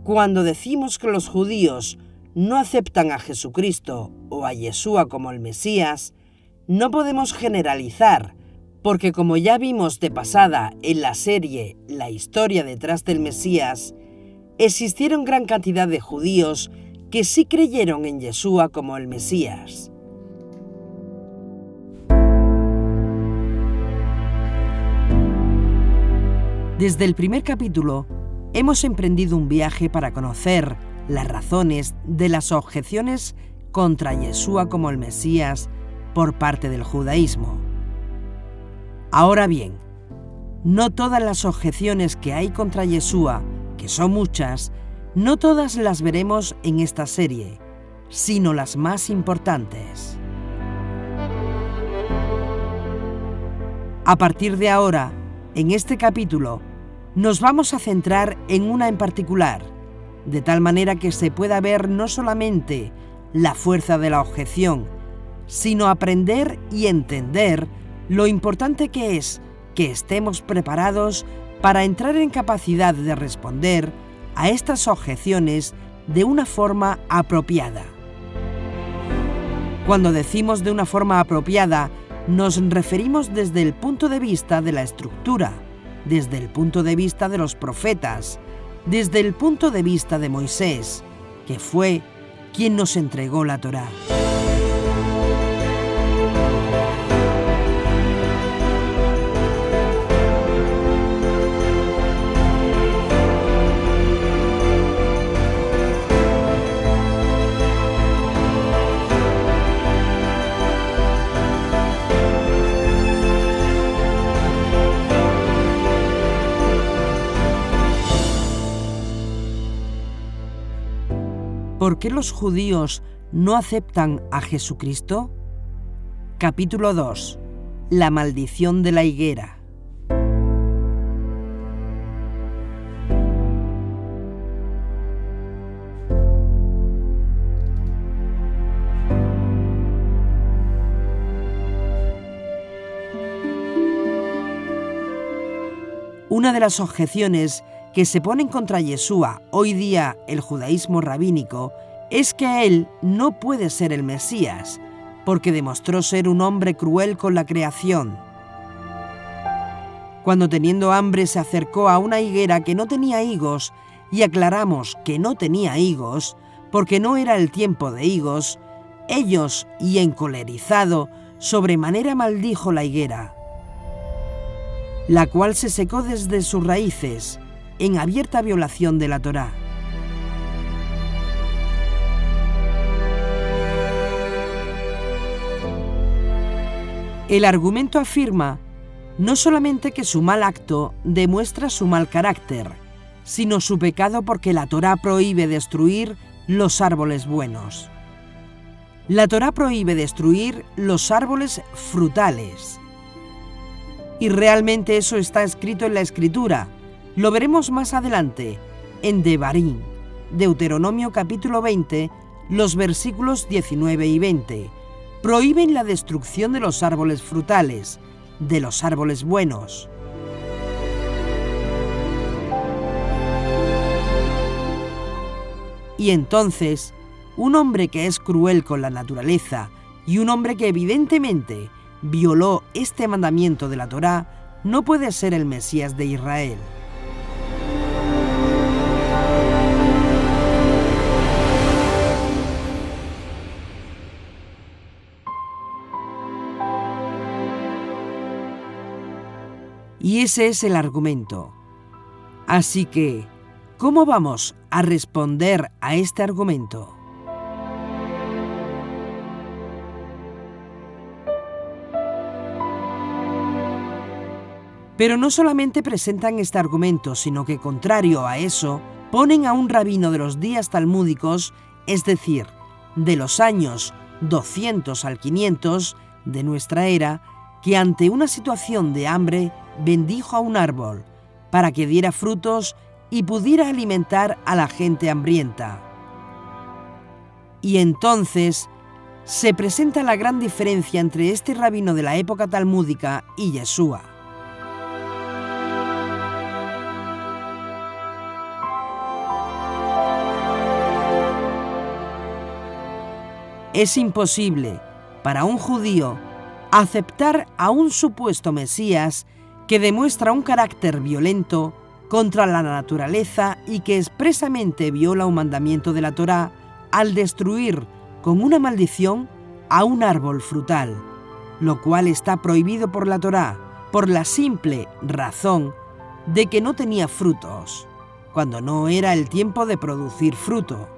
Cuando decimos que los judíos no aceptan a Jesucristo o a Yeshua como el Mesías, no podemos generalizar, porque como ya vimos de pasada en la serie La historia detrás del Mesías, existieron gran cantidad de judíos que sí creyeron en Yeshua como el Mesías. Desde el primer capítulo, hemos emprendido un viaje para conocer las razones de las objeciones contra Yeshua como el Mesías por parte del judaísmo. Ahora bien, no todas las objeciones que hay contra Yeshua, que son muchas, no todas las veremos en esta serie, sino las más importantes. A partir de ahora, en este capítulo, nos vamos a centrar en una en particular, de tal manera que se pueda ver no solamente la fuerza de la objeción, sino aprender y entender lo importante que es que estemos preparados para entrar en capacidad de responder a estas objeciones de una forma apropiada. Cuando decimos de una forma apropiada, nos referimos desde el punto de vista de la estructura, desde el punto de vista de los profetas, desde el punto de vista de Moisés, que fue quien nos entregó la Torá. ¿Por qué los judíos no aceptan a Jesucristo? Capítulo 2. La maldición de la higuera. Una de las objeciones que se ponen contra Yeshua hoy día el judaísmo rabínico es que él no puede ser el Mesías, porque demostró ser un hombre cruel con la creación. Cuando teniendo hambre se acercó a una higuera que no tenía higos, y aclaramos que no tenía higos, porque no era el tiempo de higos, ellos, y encolerizado, sobremanera maldijo la higuera, la cual se secó desde sus raíces, en abierta violación de la Torá. El argumento afirma no solamente que su mal acto demuestra su mal carácter, sino su pecado porque la Torá prohíbe destruir los árboles buenos. La Torá prohíbe destruir los árboles frutales. Y realmente eso está escrito en la Escritura. Lo veremos más adelante, en Devarim, Deuteronomio capítulo 20, los versículos 19 y 20. Prohíben la destrucción de los árboles frutales, de los árboles buenos. Y entonces, un hombre que es cruel con la naturaleza y un hombre que evidentemente violó este mandamiento de la Torá no puede ser el Mesías de Israel. Y ese es el argumento. Así que, ¿cómo vamos a responder a este argumento? Pero no solamente presentan este argumento, sino que, contrario a eso, ponen a un rabino de los días talmúdicos, es decir, de los años 200 al 500 de nuestra era, que ante una situación de hambre bendijo a un árbol para que diera frutos y pudiera alimentar a la gente hambrienta. Y entonces se presenta la gran diferencia entre este rabino de la época talmúdica y Yeshua. Es imposible para un judío aceptar a un supuesto Mesías que demuestra un carácter violento contra la naturaleza y que expresamente viola un mandamiento de la Torá al destruir con una maldición a un árbol frutal, lo cual está prohibido por la Torá por la simple razón de que no tenía frutos, cuando no era el tiempo de producir fruto.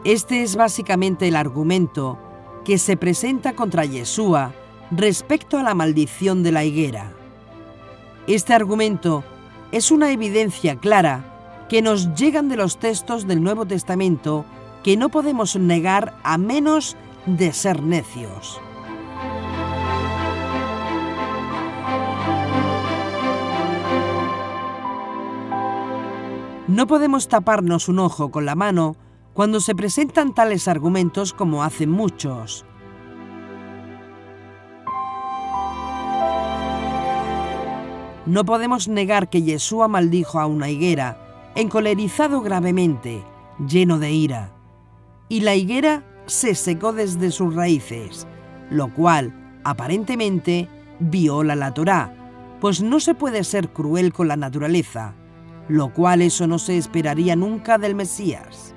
Este es básicamente el argumento que se presenta contra Yeshua respecto a la maldición de la higuera. Este argumento es una evidencia clara que nos llegan de los textos del Nuevo Testamento que no podemos negar a menos de ser necios. No podemos taparnos un ojo con la mano cuando se presentan tales argumentos como hacen muchos. No podemos negar que Yeshua maldijo a una higuera, encolerizado gravemente, lleno de ira. Y la higuera se secó desde sus raíces, lo cual, aparentemente, viola la Torá, pues no se puede ser cruel con la naturaleza, lo cual eso no se esperaría nunca del Mesías.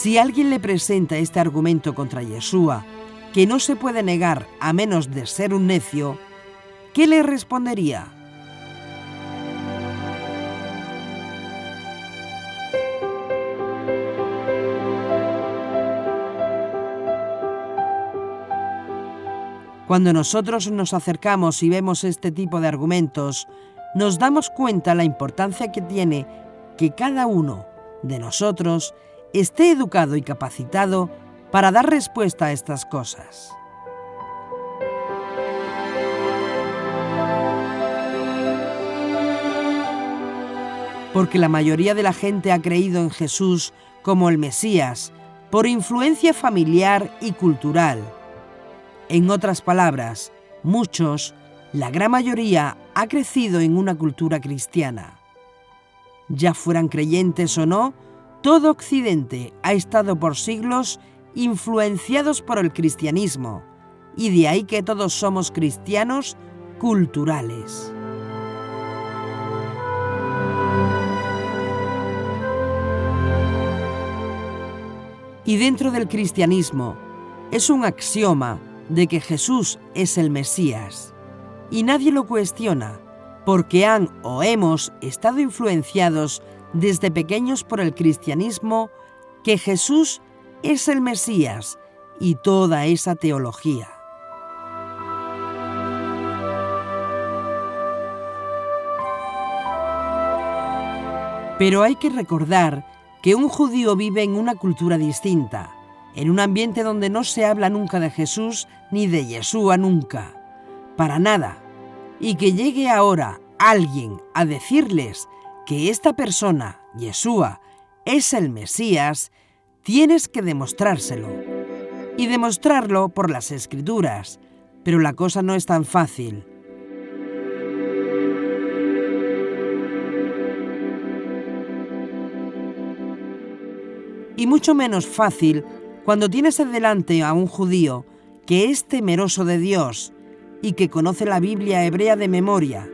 Si alguien le presenta este argumento contra Yeshua, que no se puede negar a menos de ser un necio, ¿qué le respondería? Cuando nosotros nos acercamos y vemos este tipo de argumentos, nos damos cuenta la importancia que tiene que cada uno de nosotros esté educado y capacitado para dar respuesta a estas cosas. Porque la mayoría de la gente ha creído en Jesús como el Mesías por influencia familiar y cultural. En otras palabras, muchos, la gran mayoría, ha crecido en una cultura cristiana. Ya fueran creyentes o no, todo Occidente ha estado por siglos influenciados por el cristianismo, y de ahí que todos somos cristianos culturales. Y dentro del cristianismo es un axioma de que Jesús es el Mesías, y nadie lo cuestiona, porque han o hemos estado influenciados desde pequeños por el cristianismo, que Jesús es el Mesías y toda esa teología. Pero hay que recordar que un judío vive en una cultura distinta, en un ambiente donde no se habla nunca de Jesús ni de Yeshua nunca, para nada, y que llegue ahora alguien a decirles que esta persona, Yeshua, es el Mesías, tienes que demostrárselo. Y demostrarlo por las Escrituras, pero la cosa no es tan fácil. Y mucho menos fácil cuando tienes delante a un judío que es temeroso de Dios y que conoce la Biblia hebrea de memoria.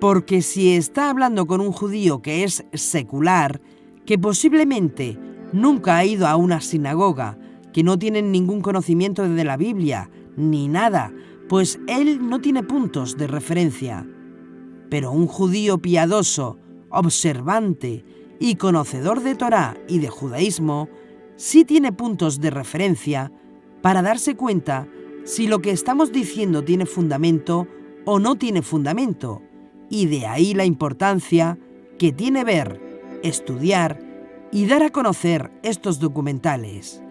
Porque si está hablando con un judío que es secular, que posiblemente nunca ha ido a una sinagoga, que no tiene ningún conocimiento de la Biblia, ni nada, pues él no tiene puntos de referencia. Pero un judío piadoso, observante y conocedor de Torá y de judaísmo, sí tiene puntos de referencia para darse cuenta si lo que estamos diciendo tiene fundamento o no tiene fundamento. Y de ahí la importancia que tiene ver, estudiar y dar a conocer estos documentales.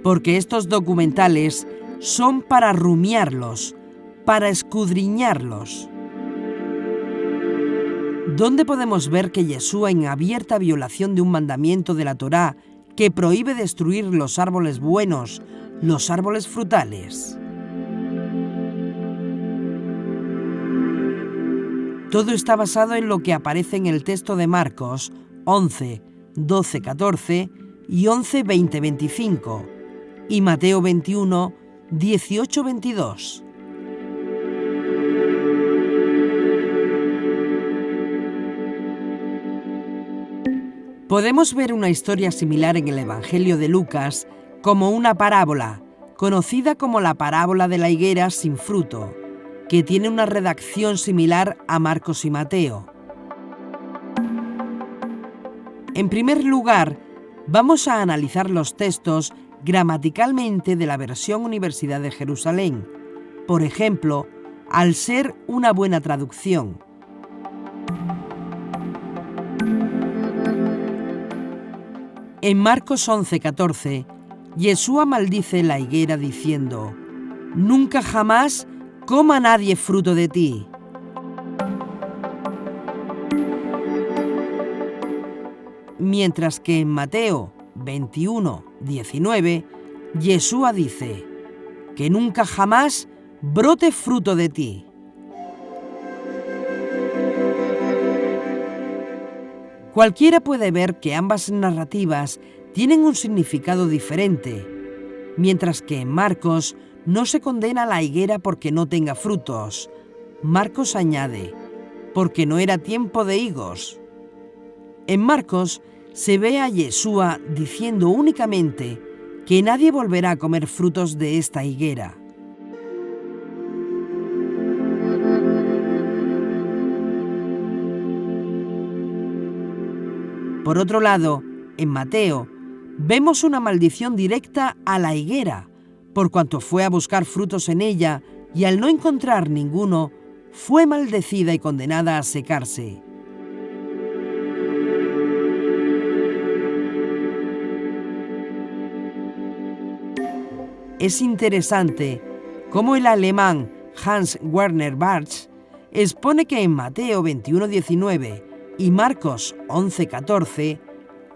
porque estos documentales son para rumiarlos, para escudriñarlos. ¿Dónde podemos ver que Yeshua, en abierta violación de un mandamiento de la Torá que prohíbe destruir los árboles buenos, los árboles frutales? Todo está basado en lo que aparece en el texto de Marcos 11, 12, 14 y 11, 20, 25 y Mateo 21, 18, 22. Podemos ver una historia similar en el Evangelio de Lucas como una parábola, conocida como la parábola de la higuera sin fruto, que tiene una redacción similar a Marcos y Mateo. En primer lugar, vamos a analizar los textos gramaticalmente de la versión Universidad de Jerusalén, por ejemplo, al ser una buena traducción. En Marcos 11:14, Yeshua maldice la higuera diciendo: «Nunca jamás coma nadie fruto de ti». Mientras que en Mateo 21:19, Yeshua dice: «Que nunca jamás brote fruto de ti». Cualquiera puede ver que ambas narrativas tienen un significado diferente, mientras que en Marcos no se condena a la higuera porque no tenga frutos. Marcos añade: «porque no era tiempo de higos». En Marcos se ve a Yeshua diciendo únicamente que nadie volverá a comer frutos de esta higuera. Por otro lado, en Mateo, vemos una maldición directa a la higuera, por cuanto fue a buscar frutos en ella y al no encontrar ninguno, fue maldecida y condenada a secarse. Es interesante cómo el alemán Hans Werner Bartsch expone que en Mateo 21:19 y Marcos 11:14,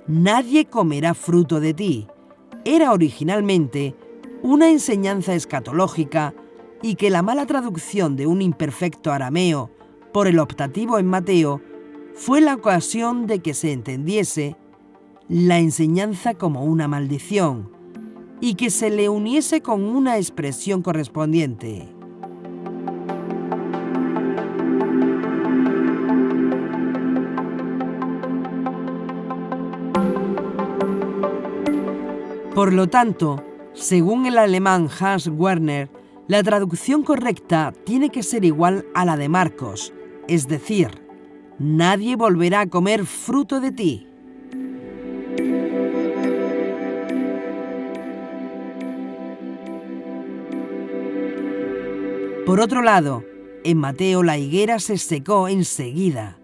«nadie comerá fruto de ti» era originalmente una enseñanza escatológica y que la mala traducción de un imperfecto arameo por el optativo en Mateo fue la ocasión de que se entendiese la enseñanza como una maldición y que se le uniese con una expresión correspondiente. Por lo tanto, según el alemán Hans Werner, la traducción correcta tiene que ser igual a la de Marcos, es decir, «nadie volverá a comer fruto de ti». Por otro lado, en Mateo la higuera se secó enseguida,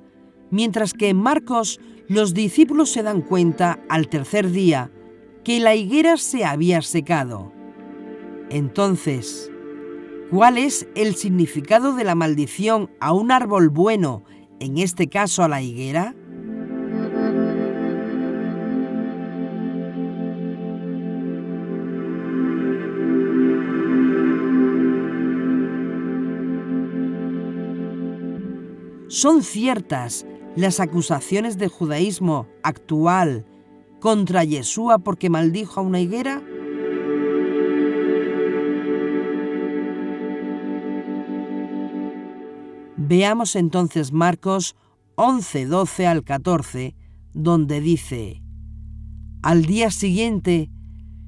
mientras que en Marcos los discípulos se dan cuenta al tercer día que la higuera se había secado. Entonces, ¿cuál es el significado de la maldición a un árbol bueno, en este caso a la higuera? ¿Son ciertas las acusaciones del judaísmo actual contra Yeshua porque maldijo a una higuera? Veamos entonces Marcos 11:12 al 14, donde dice: «Al día siguiente,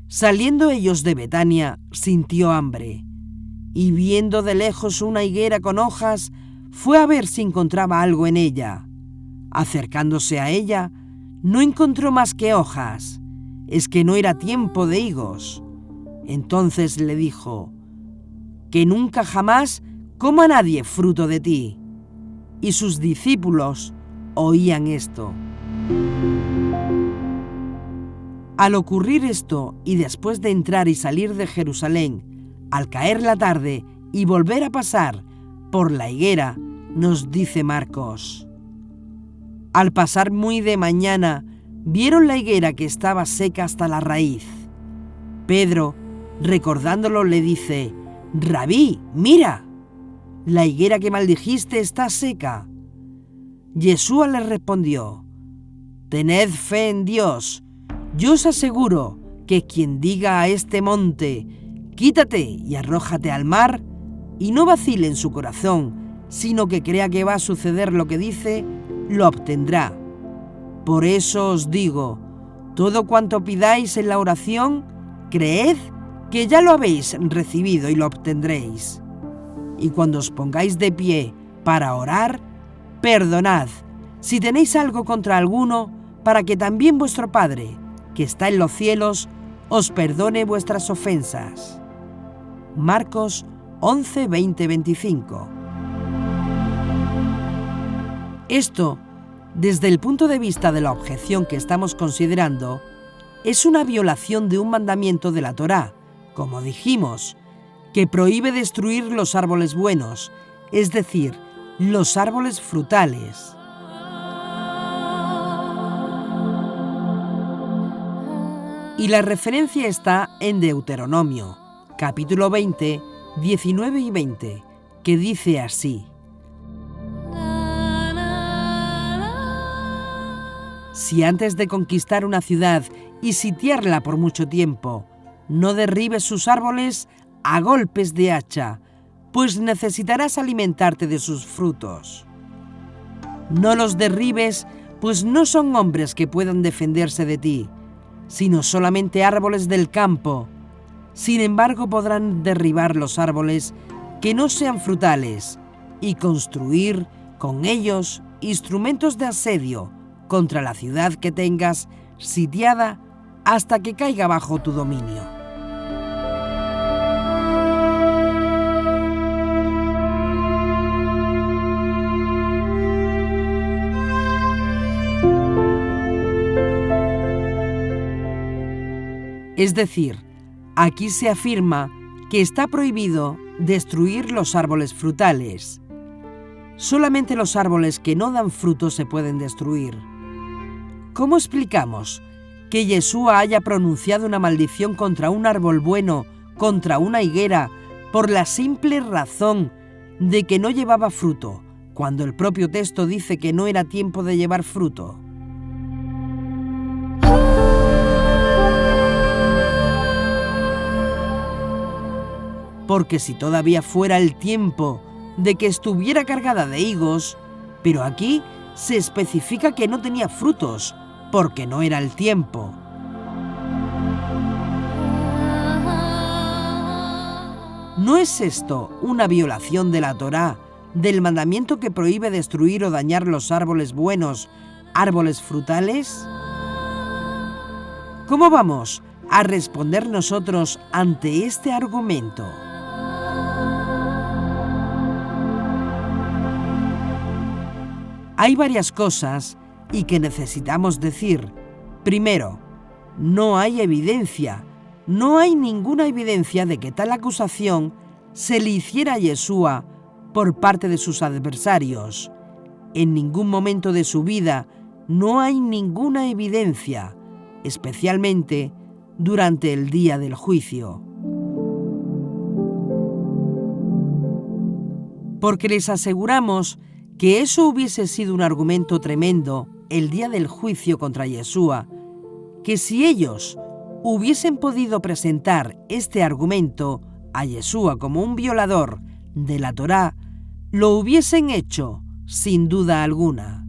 saliendo ellos de Betania, sintió hambre, y viendo de lejos una higuera con hojas, fue a ver si encontraba algo en ella. Acercándose a ella, no encontró más que hojas, es que no era tiempo de higos. Entonces le dijo: «que nunca jamás coma nadie fruto de ti». Y sus discípulos oían esto. Al ocurrir esto, y después de entrar y salir de Jerusalén, al caer la tarde y volver a pasar por la higuera, nos dice Marcos: al pasar muy de mañana, vieron la higuera que estaba seca hasta la raíz. Pedro, recordándolo, le dice: Rabí, mira, la higuera que maldijiste está seca. Yeshua le respondió: tened fe en Dios. Yo os aseguro que quien diga a este monte: quítate y arrójate al mar, y no vacile en su corazón, sino que crea que va a suceder lo que dice, lo obtendrá. Por eso os digo, todo cuanto pidáis en la oración, creed que ya lo habéis recibido y lo obtendréis. Y cuando os pongáis de pie para orar, perdonad si tenéis algo contra alguno, para que también vuestro Padre, que está en los cielos, os perdone vuestras ofensas. Marcos 11, 20, 25. Esto, desde el punto de vista de la objeción que estamos considerando, es una violación de un mandamiento de la Torá, como dijimos, que prohíbe destruir los árboles buenos, es decir, los árboles frutales. Y la referencia está en Deuteronomio, capítulo 20, 19 y 20, que dice así: si antes de conquistar una ciudad y sitiarla por mucho tiempo, no derribes sus árboles a golpes de hacha, pues necesitarás alimentarte de sus frutos. No los derribes, pues no son hombres que puedan defenderse de ti, sino solamente árboles del campo. Sin embargo, podrán derribar los árboles que no sean frutales y construir con ellos instrumentos de asedio contra la ciudad que tengas sitiada hasta que caiga bajo tu dominio. Es decir, aquí se afirma que está prohibido destruir los árboles frutales. Solamente los árboles que no dan frutos se pueden destruir. ¿Cómo explicamos que Yeshua haya pronunciado una maldición contra un árbol bueno, contra una higuera, por la simple razón de que no llevaba fruto, cuando el propio texto dice que no era tiempo de llevar fruto? Porque si todavía fuera el tiempo de que estuviera cargada de higos, pero aquí se especifica que no tenía frutos, porque no era el tiempo. ¿No es esto una violación de la Torá, del mandamiento que prohíbe destruir o dañar los árboles buenos, árboles frutales? ¿Cómo vamos a responder nosotros ante este argumento? Hay varias cosas y que necesitamos decir. Primero, no hay evidencia, no hay ninguna evidencia de que tal acusación se le hiciera a Yeshua por parte de sus adversarios. En ningún momento de su vida no hay ninguna evidencia, especialmente durante el día del juicio. Porque les aseguramos que eso hubiese sido un argumento tremendo el día del juicio contra Yeshua, que si ellos hubiesen podido presentar este argumento a Yeshua como un violador de la Torá, lo hubiesen hecho sin duda alguna.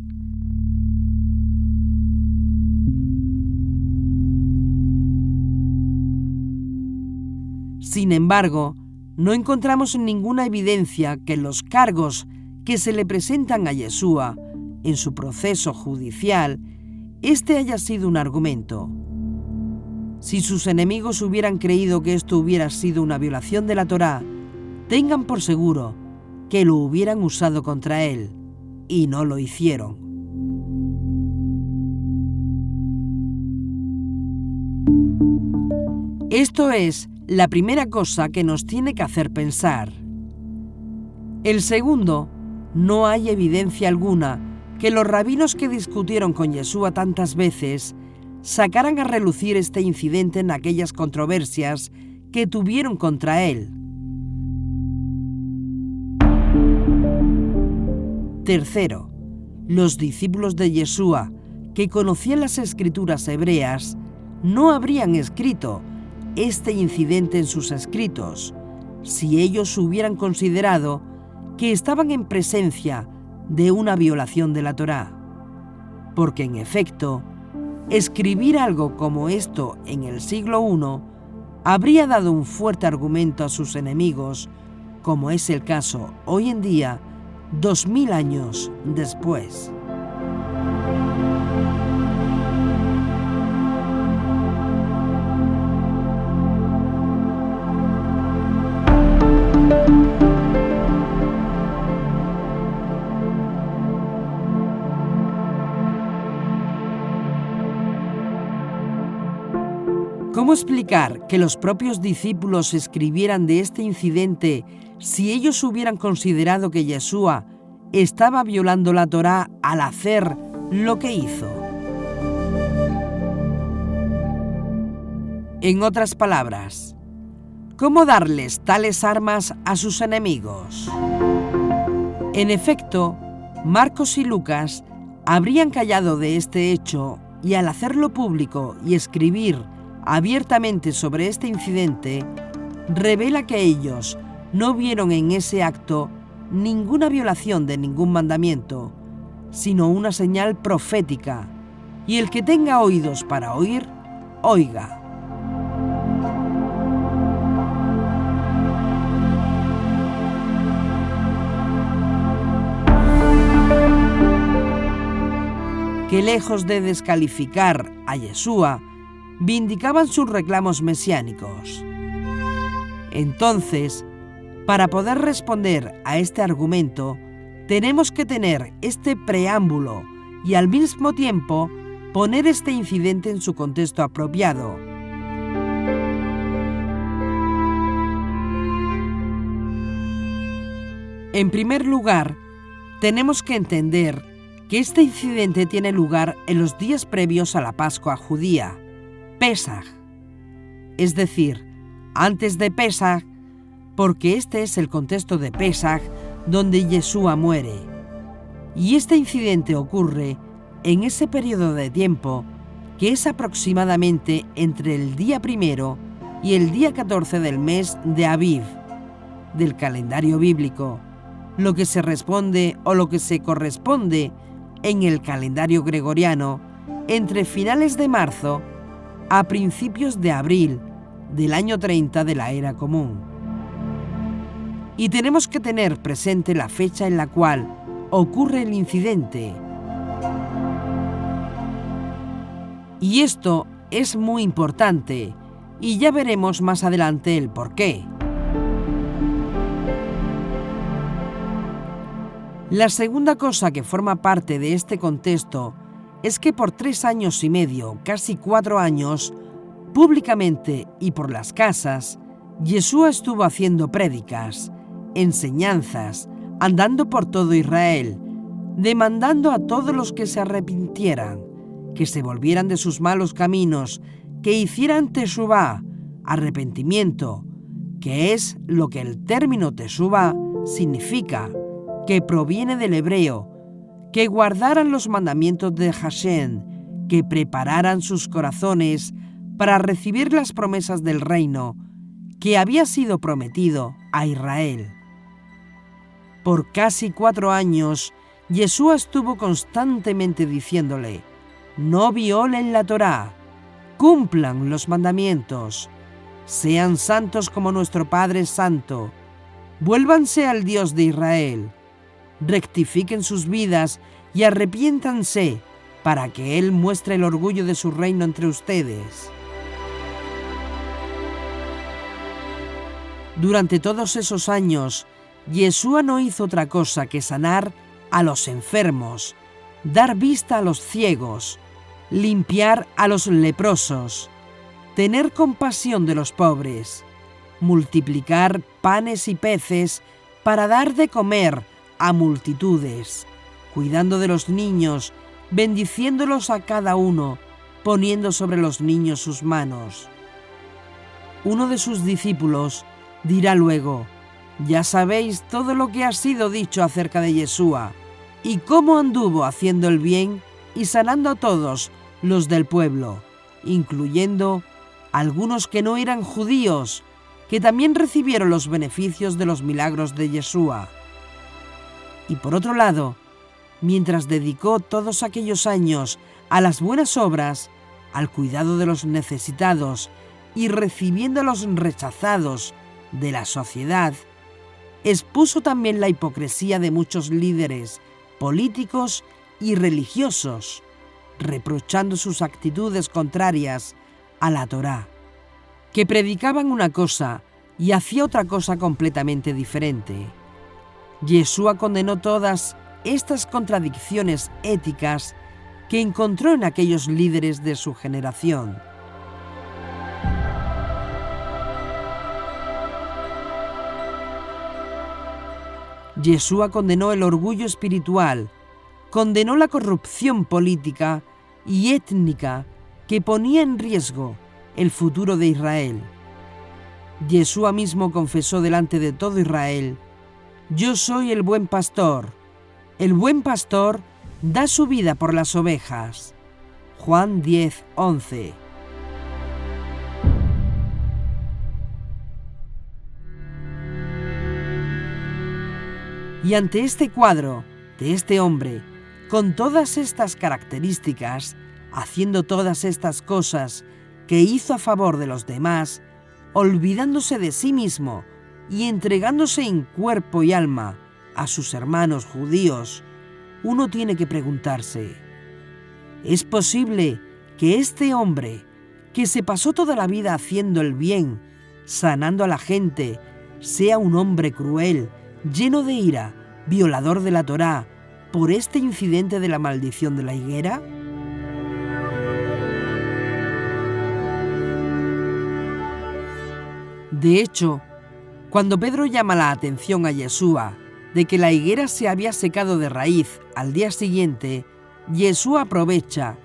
Sin embargo, no encontramos ninguna evidencia que los cargos que se le presentan a Yeshua en su proceso judicial, este haya sido un argumento. Si sus enemigos hubieran creído que esto hubiera sido una violación de la Torá, tengan por seguro que lo hubieran usado contra él, y no lo hicieron. Esto es la primera cosa que nos tiene que hacer pensar. El segundo, no hay evidencia alguna que los rabinos que discutieron con Yeshua tantas veces sacaran a relucir este incidente en aquellas controversias que tuvieron contra él. Tercero, los discípulos de Yeshua, que conocían las escrituras hebreas, no habrían escrito este incidente en sus escritos si ellos hubieran considerado que estaban en presencia de una violación de la Torá. Porque en efecto, escribir algo como esto en el siglo I habría dado un fuerte argumento a sus enemigos, como es el caso hoy en día, 2000 años después. ¿Cómo explicar que los propios discípulos escribieran de este incidente si ellos hubieran considerado que Yeshua estaba violando la Torá al hacer lo que hizo? En otras palabras, ¿cómo darles tales armas a sus enemigos? En efecto, Marcos y Lucas habrían callado de este hecho y al hacerlo público y escribir abiertamente sobre este incidente, revela que ellos no vieron en ese acto ninguna violación de ningún mandamiento, sino una señal profética, y el que tenga oídos para oír, oiga. Que lejos de descalificar a Yeshua, vindicaban sus reclamos mesiánicos. Entonces, para poder responder a este argumento, tenemos que tener este preámbulo y al mismo tiempo poner este incidente en su contexto apropiado. En primer lugar, tenemos que entender que este incidente tiene lugar en los días previos a la Pascua judía, Pesaj, es decir, antes de Pesaj, porque este es el contexto de Pesaj donde Yeshua muere. Y este incidente ocurre en ese periodo de tiempo que es aproximadamente entre el día 1 y el día 14 del mes de Aviv, del calendario bíblico, lo que se responde o lo que se corresponde en el calendario gregoriano entre finales de marzo a principios de abril del año 30 de la era común. Y tenemos que tener presente la fecha en la cual ocurre el incidente. Y esto es muy importante, y ya veremos más adelante el porqué. La segunda cosa que forma parte de este contexto es que por 3 años y medio, casi 4 años, públicamente y por las casas, Yeshua estuvo haciendo prédicas, enseñanzas, andando por todo Israel, demandando a todos los que se arrepintieran, que se volvieran de sus malos caminos, que hicieran teshuvá, arrepentimiento, que es lo que el término teshuvá significa, que proviene del hebreo, que guardaran los mandamientos de Hashem, que prepararan sus corazones para recibir las promesas del reino que había sido prometido a Israel. Por casi 4 años, Yeshua estuvo constantemente diciéndole: no violen la Torá, cumplan los mandamientos, sean santos como nuestro Padre es santo, vuélvanse al Dios de Israel, rectifiquen sus vidas y arrepiéntanse para que Él muestre el orgullo de su reino entre ustedes. Durante todos esos años, Yeshua no hizo otra cosa que sanar a los enfermos, dar vista a los ciegos, limpiar a los leprosos, tener compasión de los pobres, multiplicar panes y peces para dar de comer a multitudes, cuidando de los niños, bendiciéndolos a cada uno, poniendo sobre los niños sus manos. Uno de sus discípulos dirá luego: ya sabéis todo lo que ha sido dicho acerca de Yeshua y cómo anduvo haciendo el bien y sanando a todos los del pueblo, incluyendo algunos que no eran judíos, que también recibieron los beneficios de los milagros de Yeshua. Y por otro lado, mientras dedicó todos aquellos años a las buenas obras, al cuidado de los necesitados y recibiendo a los rechazados de la sociedad, expuso también la hipocresía de muchos líderes políticos y religiosos, reprochando sus actitudes contrarias a la Torá, que predicaban una cosa y hacía otra cosa completamente diferente. Yeshua condenó todas estas contradicciones éticas que encontró en aquellos líderes de su generación. Yeshua condenó el orgullo espiritual, condenó la corrupción política y étnica que ponía en riesgo el futuro de Israel. Yeshua mismo confesó delante de todo Israel: yo soy el buen pastor. El buen pastor da su vida por las ovejas. Juan 10:11. Y ante este cuadro de este hombre, con todas estas características, haciendo todas estas cosas que hizo a favor de los demás, olvidándose de sí mismo y entregándose en cuerpo y alma a sus hermanos judíos, uno tiene que preguntarse: ¿es posible que este hombre, que se pasó toda la vida haciendo el bien, sanando a la gente, sea un hombre cruel, lleno de ira, violador de la Torá, por este incidente de la maldición de la higuera? De hecho, cuando Pedro llama la atención a Yeshua de que la higuera se había secado de raíz al día siguiente, Yeshua aprovecha,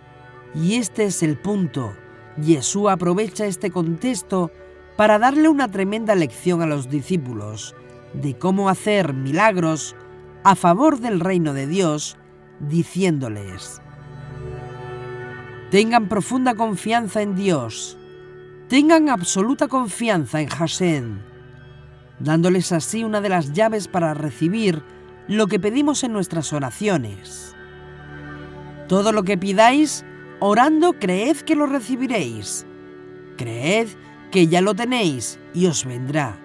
y este es el punto, Yeshua aprovecha este contexto para darle una tremenda lección a los discípulos de cómo hacer milagros a favor del reino de Dios, diciéndoles: tengan profunda confianza en Dios, tengan absoluta confianza en Hashem, dándoles así una de las llaves para recibir lo que pedimos en nuestras oraciones. Todo lo que pidáis, orando, creed que lo recibiréis. Creed que ya lo tenéis y os vendrá.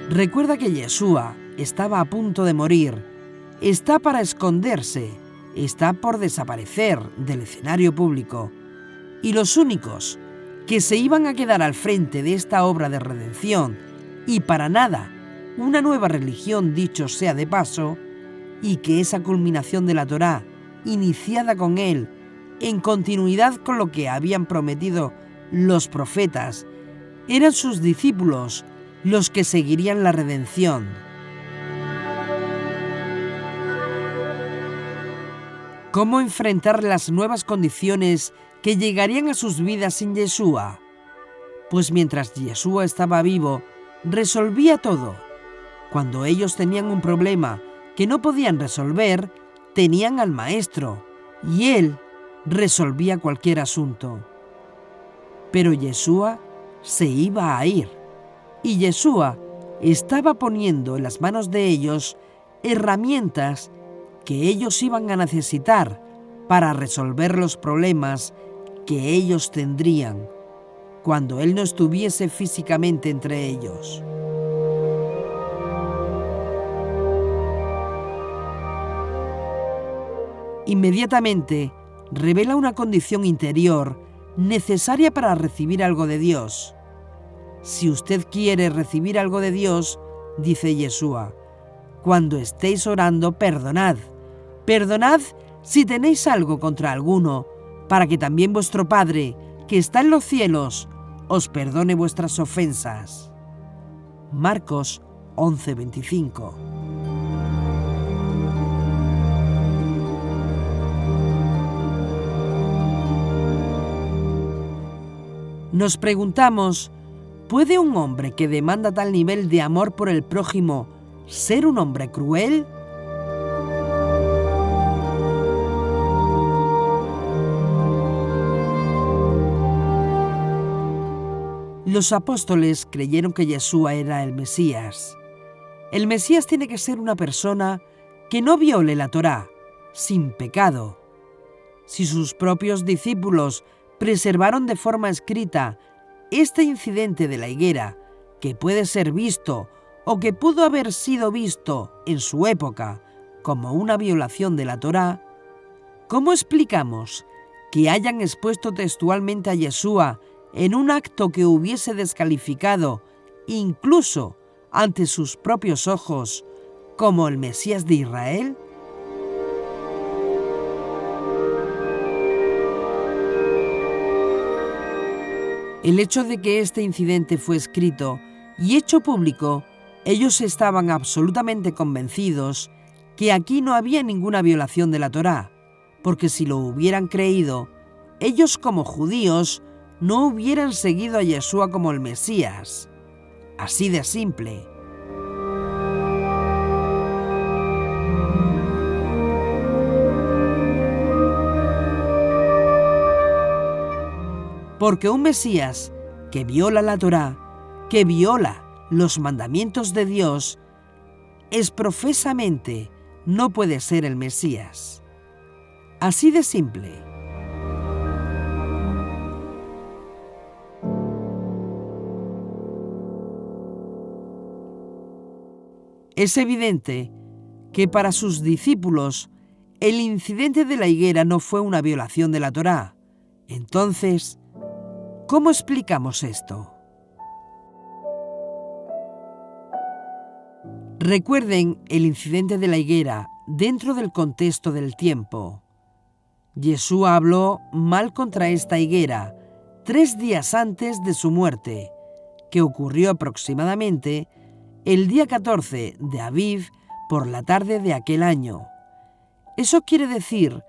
Recuerda que Yeshua estaba a punto de morir, está para esconderse, está por desaparecer del escenario público, y los únicos que se iban a quedar al frente de esta obra de redención, y para nada una nueva religión, dicho sea de paso, y que esa culminación de la Torá, iniciada con él, en continuidad con lo que habían prometido los profetas, eran sus discípulos los que seguirían la redención. ¿Cómo enfrentar las nuevas condiciones que llegarían a sus vidas sin Yeshua? Pues mientras Yeshua estaba vivo, resolvía todo. Cuando ellos tenían un problema que no podían resolver, tenían al Maestro, y él resolvía cualquier asunto. Pero Yeshua se iba a ir, y Yeshua estaba poniendo en las manos de ellos herramientas que ellos iban a necesitar para resolver los problemas que ellos tendrían cuando él no estuviese físicamente entre ellos. Inmediatamente revela una condición interior necesaria para recibir algo de Dios. si usted quiere recibir algo de Dios, dice Yeshua, cuando estéis orando, perdonad. Perdonad si tenéis algo contra alguno, para que también vuestro Padre, que está en los cielos, os perdone vuestras ofensas. Marcos 11:25. Nos preguntamos, ¿puede un hombre que demanda tal nivel de amor por el prójimo ser un hombre cruel? Los apóstoles creyeron que Yeshua era el Mesías. El Mesías tiene que ser una persona que no viole la Torá, sin pecado. Si sus propios discípulos preservaron de forma escrita este incidente de la higuera, que puede ser visto o que pudo haber sido visto en su época como una violación de la Torá, ¿cómo explicamos que hayan expuesto textualmente a Yeshua en un acto que hubiese descalificado, incluso ante sus propios ojos, como el Mesías de Israel? El hecho de que este incidente fue escrito y hecho público, ellos estaban absolutamente convencidos que aquí no había ninguna violación de la Torá, porque si lo hubieran creído, ellos como judíos no hubieran seguido a Yeshua como el Mesías. Así de simple. Porque un Mesías que viola la Torá, que viola los mandamientos de Dios, profesamente no puede ser el Mesías. Así de simple. Es evidente que para sus discípulos el incidente de la higuera no fue una violación de la Torá. Entonces, ¿cómo explicamos esto? Recuerden el incidente de la higuera dentro del contexto del tiempo. Yeshua habló mal contra esta higuera 3 días antes de su muerte, que ocurrió aproximadamente el día 14 de Aviv por la tarde de aquel año. Eso quiere decir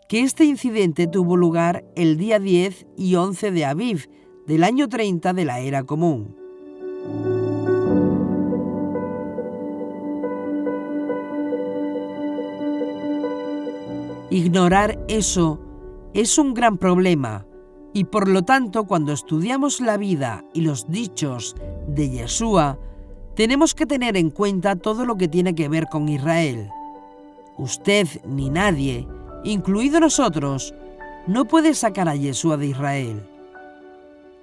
que este incidente tuvo lugar el día 10 y 11 de Aviv del año 30 de la Era Común. Ignorar eso es un gran problema y por lo tanto cuando estudiamos la vida y los dichos de Yeshua tenemos que tener en cuenta todo lo que tiene que ver con Israel. Usted ni nadie, incluido nosotros, no puede sacar a Yeshua de Israel.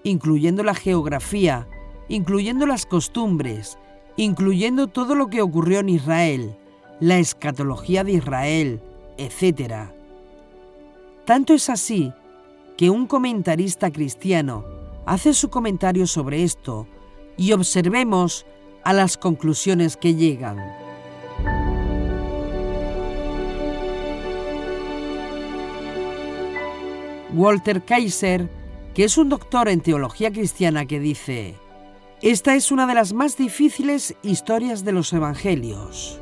Incluyendo la geografía, incluyendo las costumbres, incluyendo todo lo que ocurrió en Israel, la escatología de Israel, etc. Tanto es así que un comentarista cristiano hace su comentario sobre esto y observemos a las conclusiones que llegan. Walter Kaiser, que es un doctor en teología cristiana, que dice: esta es una de las más difíciles historias de los evangelios.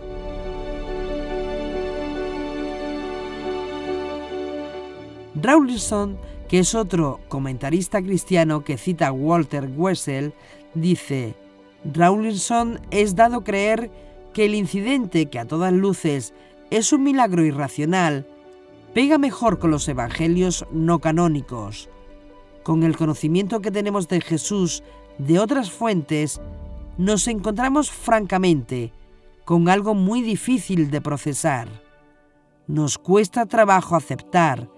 Rawlinson, que es otro comentarista cristiano que cita a Walter Wessel, dice: Rawlinson es dado creer que el incidente, que a todas luces es un milagro irracional, pega mejor con los evangelios no canónicos. Con el conocimiento que tenemos de Jesús de otras fuentes, nos encontramos francamente con algo muy difícil de procesar. Nos cuesta trabajo aceptar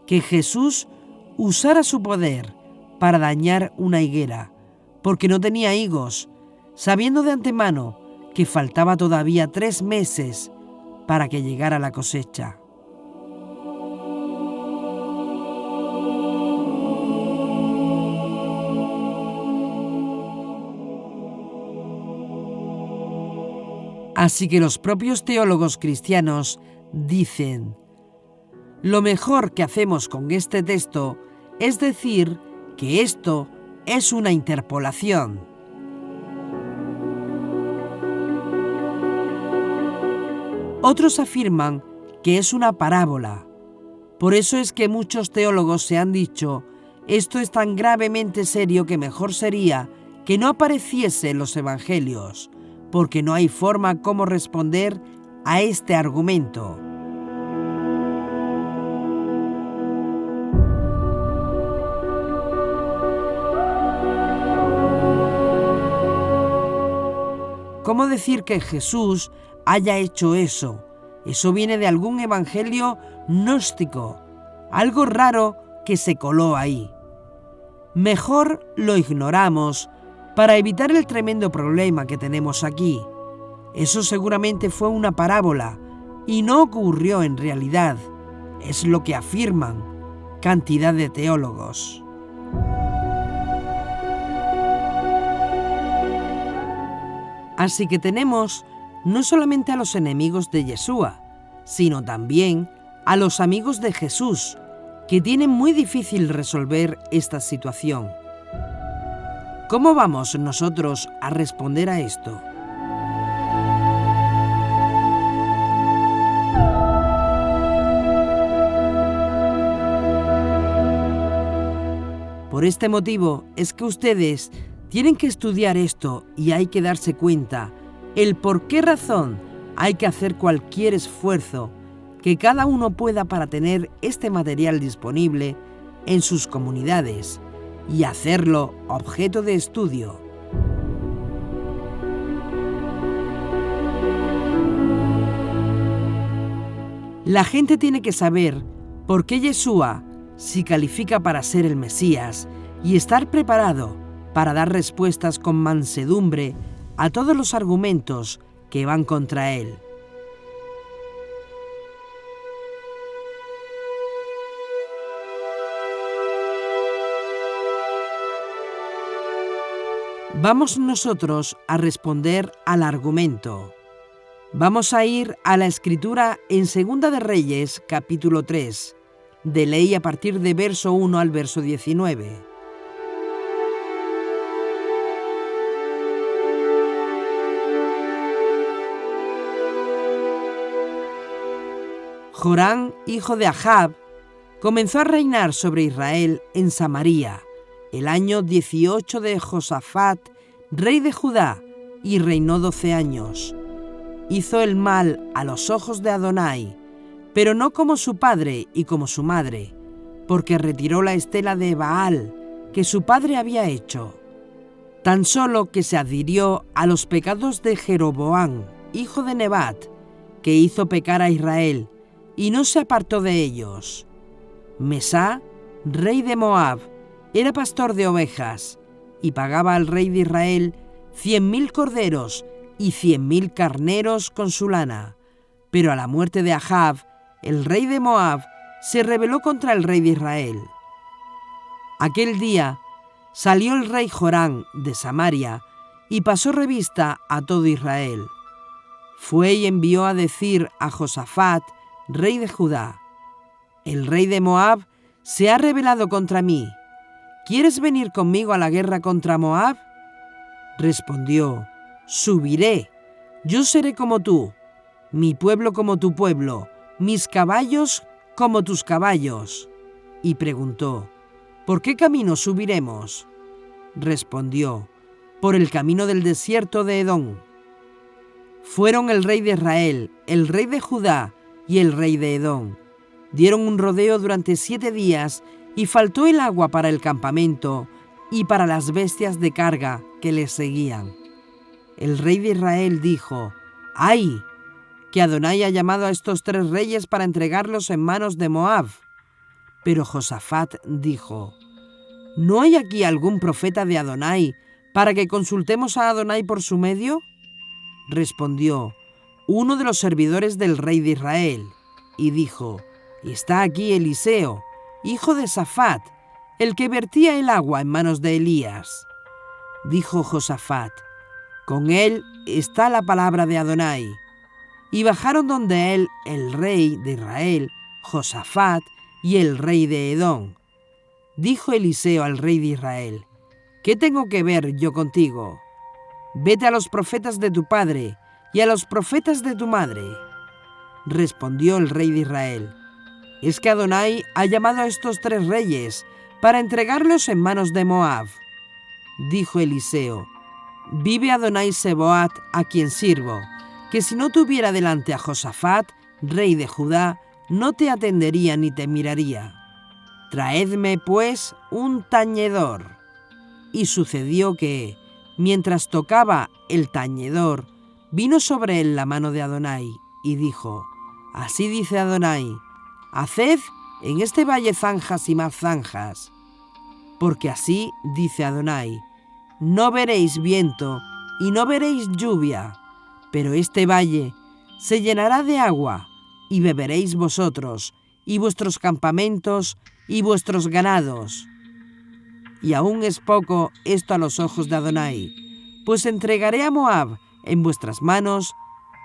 que Jesús usara su poder para dañar una higuera, porque no tenía higos, sabiendo de antemano que faltaba todavía 3 meses para que llegara la cosecha. Así que los propios teólogos cristianos dicen: lo mejor que hacemos con este texto es decir que esto es una interpolación. Otros afirman que es una parábola. Por eso es que muchos teólogos se han dicho: esto es tan gravemente serio que mejor sería que no apareciese en los evangelios, porque no hay forma como responder a este argumento. ¿Cómo decir que Jesús haya hecho eso? Eso viene de algún evangelio gnóstico, algo raro que se coló ahí. Mejor lo ignoramos para evitar el tremendo problema que tenemos aquí. Eso seguramente fue una parábola y no ocurrió en realidad. Es lo que afirman cantidad de teólogos. Así que tenemos no solamente a los enemigos de Yeshua, sino también a los amigos de Jesús, que tienen muy difícil resolver esta situación. ¿Cómo vamos nosotros a responder a esto? Por este motivo es que ustedes tienen que estudiar esto y hay que darse cuenta el por qué razón hay que hacer cualquier esfuerzo que cada uno pueda para tener este material disponible en sus comunidades y hacerlo objeto de estudio. La gente tiene que saber por qué Yeshua sí califica para ser el Mesías y estar preparado para dar respuestas con mansedumbre a todos los argumentos que van contra él. Vamos nosotros a responder al argumento. Vamos a ir a la Escritura en Segunda de Reyes, capítulo 3, de ley a partir de verso 1 al verso 19. Jorán, hijo de Ahab, comenzó a reinar sobre Israel en Samaria, el año 18 de Josafat, rey de Judá, y reinó 12 años. Hizo el mal a los ojos de Adonai, pero no como su padre y como su madre, porque retiró la estela de Baal que su padre había hecho. Tan solo que se adhirió a los pecados de Jeroboam, hijo de Nebat, que hizo pecar a Israel, y no se apartó de ellos. Mesá, rey de Moab, era pastor de ovejas, y pagaba al rey de Israel 100,000 corderos y 100,000 carneros con su lana. Pero a la muerte de Ahab, el rey de Moab, se rebeló contra el rey de Israel. Aquel día salió el rey Jorán de Samaria y pasó revista a todo Israel. Fue y envió a decir a Josafat, rey de Judá: el rey de Moab se ha rebelado contra mí. ¿Quieres venir conmigo a la guerra contra Moab? Respondió: subiré. Yo seré como tú, mi pueblo como tu pueblo, mis caballos como tus caballos. Y preguntó: ¿por qué camino subiremos? Respondió: por el camino del desierto de Edom. Fueron el rey de Israel, el rey de Judá y el rey de Edom. Dieron un rodeo durante 7 días y faltó el agua para el campamento y para las bestias de carga que les seguían. El rey de Israel dijo: ¡ay! Que Adonai ha llamado a estos 3 reyes para entregarlos en manos de Moab. Pero Josafat dijo: ¿no hay aquí algún profeta de Adonai para que consultemos a Adonai por su medio? Respondió uno de los servidores del rey de Israel, y dijo: está aquí Eliseo, hijo de Safat, el que vertía el agua en manos de Elías. Dijo Josafat: Con él está la palabra de Adonai. Y bajaron donde él el rey de Israel, Josafat, y el rey de Edom. Dijo Eliseo al rey de Israel: ¿Qué tengo que ver yo contigo? Vete a los profetas de tu padre y a los profetas de tu madre. Respondió el rey de Israel: es que Adonai ha llamado a estos 3 reyes para entregarlos en manos de Moab. Dijo Eliseo: vive Adonai Seboat, a quien sirvo, que si no tuviera delante a Josafat, rey de Judá, no te atendería ni te miraría. Traedme, pues, un tañedor. Y sucedió que, mientras tocaba el tañedor, vino sobre él la mano de Adonai, y dijo: así dice Adonai, haced en este valle zanjas y más zanjas. Porque así dice Adonai: no veréis viento y no veréis lluvia, pero este valle se llenará de agua, y beberéis vosotros, y vuestros campamentos, y vuestros ganados. Y aún es poco esto a los ojos de Adonai, pues entregaré a Moab en vuestras manos,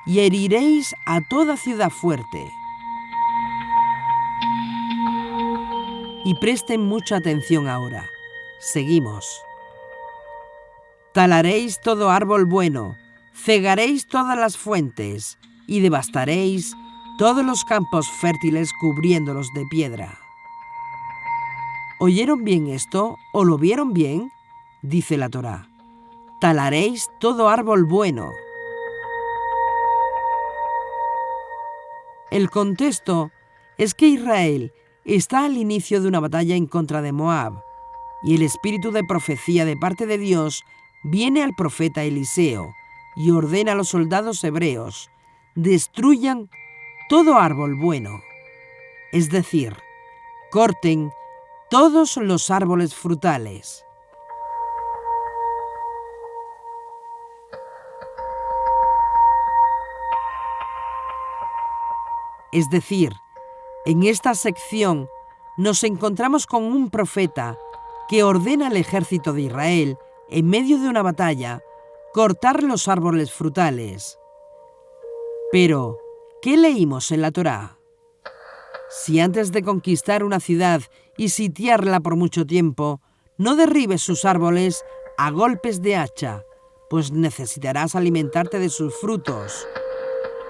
y heriréis a toda ciudad fuerte. Y presten mucha atención ahora. Seguimos. Talaréis todo árbol bueno, cegaréis todas las fuentes, y devastaréis todos los campos fértiles cubriéndolos de piedra. ¿Oyeron bien esto o lo vieron bien? Dice la Torá. Talaréis todo árbol bueno. El contexto es que Israel está al inicio de una batalla en contra de Moab, y el espíritu de profecía de parte de Dios viene al profeta Eliseo y ordena a los soldados hebreos: destruyan todo árbol bueno, es decir, corten todos los árboles frutales. Es decir, en esta sección nos encontramos con un profeta que ordena al ejército de Israel, en medio de una batalla, cortar los árboles frutales. Pero, ¿qué leímos en la Torá? Si antes de conquistar una ciudad y sitiarla por mucho tiempo, no derribes sus árboles a golpes de hacha, pues necesitarás alimentarte de sus frutos.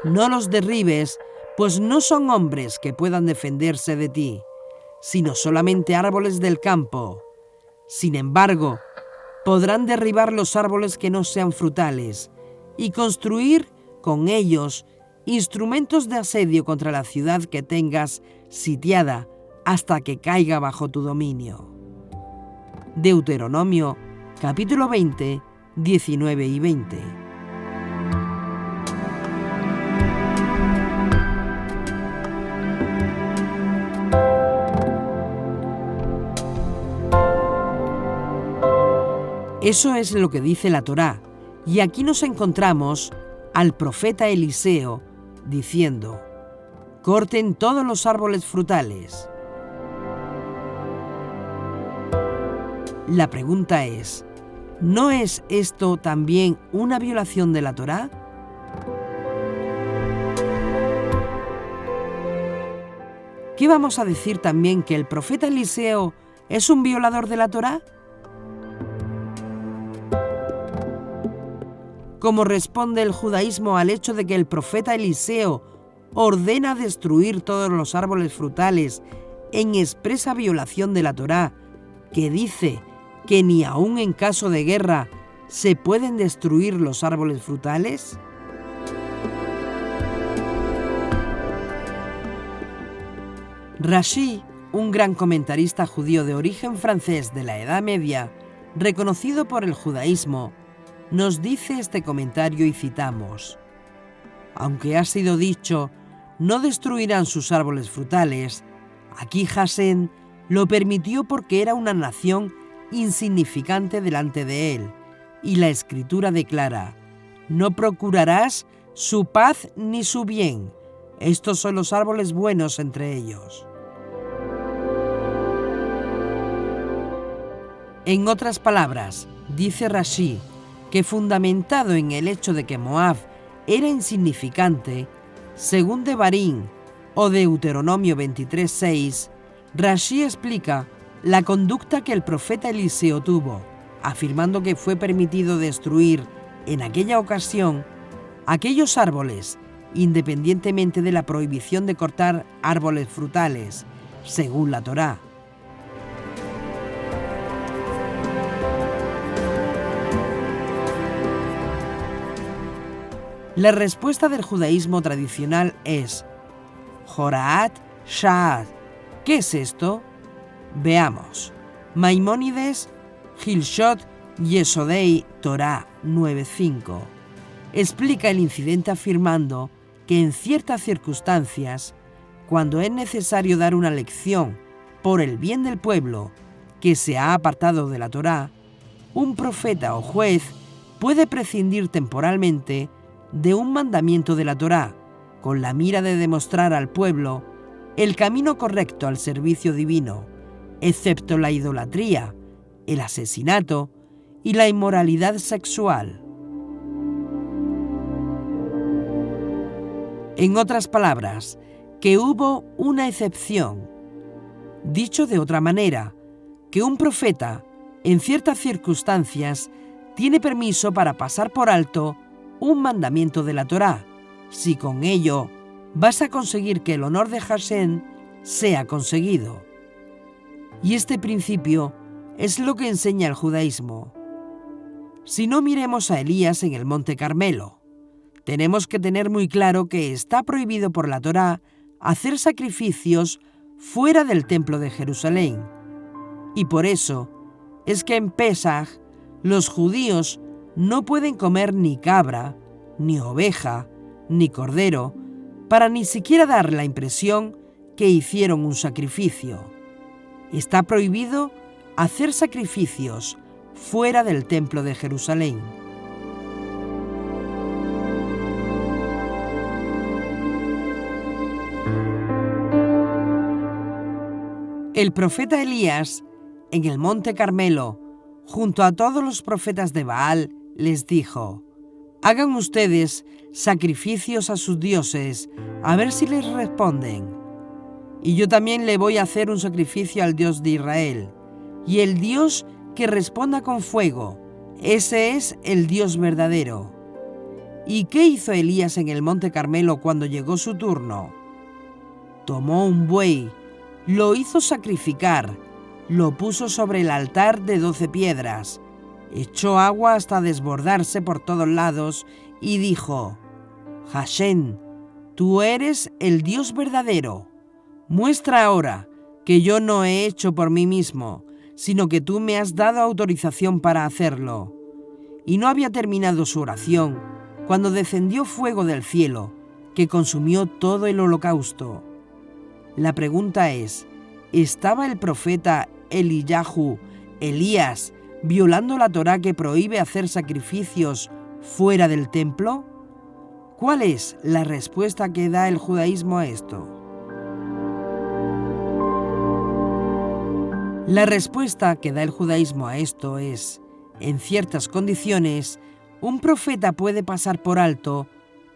No los derribes, pues no son hombres que puedan defenderse de ti, sino solamente árboles del campo. Sin embargo, podrán derribar los árboles que no sean frutales y construir con ellos instrumentos de asedio contra la ciudad que tengas sitiada hasta que caiga bajo tu dominio. Deuteronomio, capítulo 20, 19 y 20. Eso es lo que dice la Torá, y aquí nos encontramos al profeta Eliseo diciendo: corten todos los árboles frutales. La pregunta es: ¿no es esto también una violación de la Torá? ¿Qué vamos a decir también, que el profeta Eliseo es un violador de la Torá? ¿Cómo responde el judaísmo al hecho de que el profeta Eliseo ordena destruir todos los árboles frutales en expresa violación de la Torá, que dice que ni aun en caso de guerra se pueden destruir los árboles frutales? Rashi, un gran comentarista judío de origen francés de la Edad Media, reconocido por el judaísmo, nos dice este comentario y citamos: aunque ha sido dicho, no destruirán sus árboles frutales, aquí Jasén lo permitió porque era una nación insignificante delante de él, y la Escritura declara: no procurarás su paz ni su bien, estos son los árboles buenos entre ellos. En otras palabras, dice Rashi, que fundamentado en el hecho de que Moab era insignificante, según Devarim o Deuteronomio 23:6, Rashi explica la conducta que el profeta Eliseo tuvo, afirmando que fue permitido destruir en aquella ocasión aquellos árboles, independientemente de la prohibición de cortar árboles frutales, según la Torá. La respuesta del judaísmo tradicional es Horaat Sha'at. ¿Qué es esto? Veamos. Maimónides, Hilshot Yesodei Torah 9.5 explica el incidente afirmando que en ciertas circunstancias, cuando es necesario dar una lección por el bien del pueblo que se ha apartado de la Torá, un profeta o juez puede prescindir temporalmente de un mandamiento de la Torá, con la mira de demostrar al pueblo el camino correcto al servicio divino, excepto la idolatría, el asesinato y la inmoralidad sexual. En otras palabras, que hubo una excepción. Dicho de otra manera, que un profeta, en ciertas circunstancias, tiene permiso para pasar por alto un mandamiento de la Torá, si con ello vas a conseguir que el honor de Hashem sea conseguido. Y este principio es lo que enseña el judaísmo. Si no, miremos a Elías en el Monte Carmelo. Tenemos que tener muy claro que está prohibido por la Torá hacer sacrificios fuera del templo de Jerusalén. Y por eso es que en Pesaj los judíos no pueden comer ni cabra, ni oveja, ni cordero, para ni siquiera dar la impresión que hicieron un sacrificio. Está prohibido hacer sacrificios fuera del templo de Jerusalén. El profeta Elías, en el Monte Carmelo, junto a todos los profetas de Baal, les dijo: hagan ustedes sacrificios a sus dioses, a ver si les responden. Y yo también le voy a hacer un sacrificio al Dios de Israel, y el Dios que responda con fuego, ese es el Dios verdadero. ¿Y qué hizo Elías en el Monte Carmelo cuando llegó su turno? Tomó un buey, lo hizo sacrificar, lo puso sobre el altar de 12 piedras, echó agua hasta desbordarse por todos lados y dijo: Hashem, tú eres el Dios verdadero. Muestra ahora que yo no he hecho por mí mismo, sino que tú me has dado autorización para hacerlo. Y no había terminado su oración cuando descendió fuego del cielo, que consumió todo el holocausto. La pregunta es: ¿estaba el profeta Elías, violando la Torá que prohíbe hacer sacrificios fuera del templo? ¿Cuál es la respuesta que da el judaísmo a esto? La respuesta que da el judaísmo a esto es: en ciertas condiciones, un profeta puede pasar por alto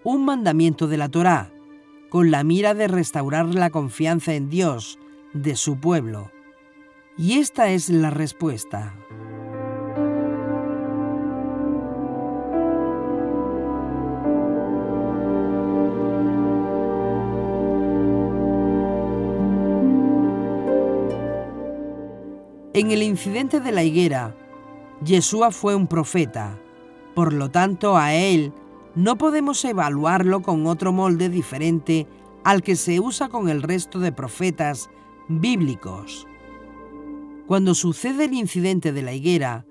un mandamiento de la Torá, con la mira de restaurar la confianza en Dios de su pueblo. Y esta es la respuesta. En el incidente de la higuera, Yeshua fue un profeta. Por lo tanto, a él no podemos evaluarlo con otro molde diferente al que se usa con el resto de profetas bíblicos. Cuando sucede el incidente de la higuera,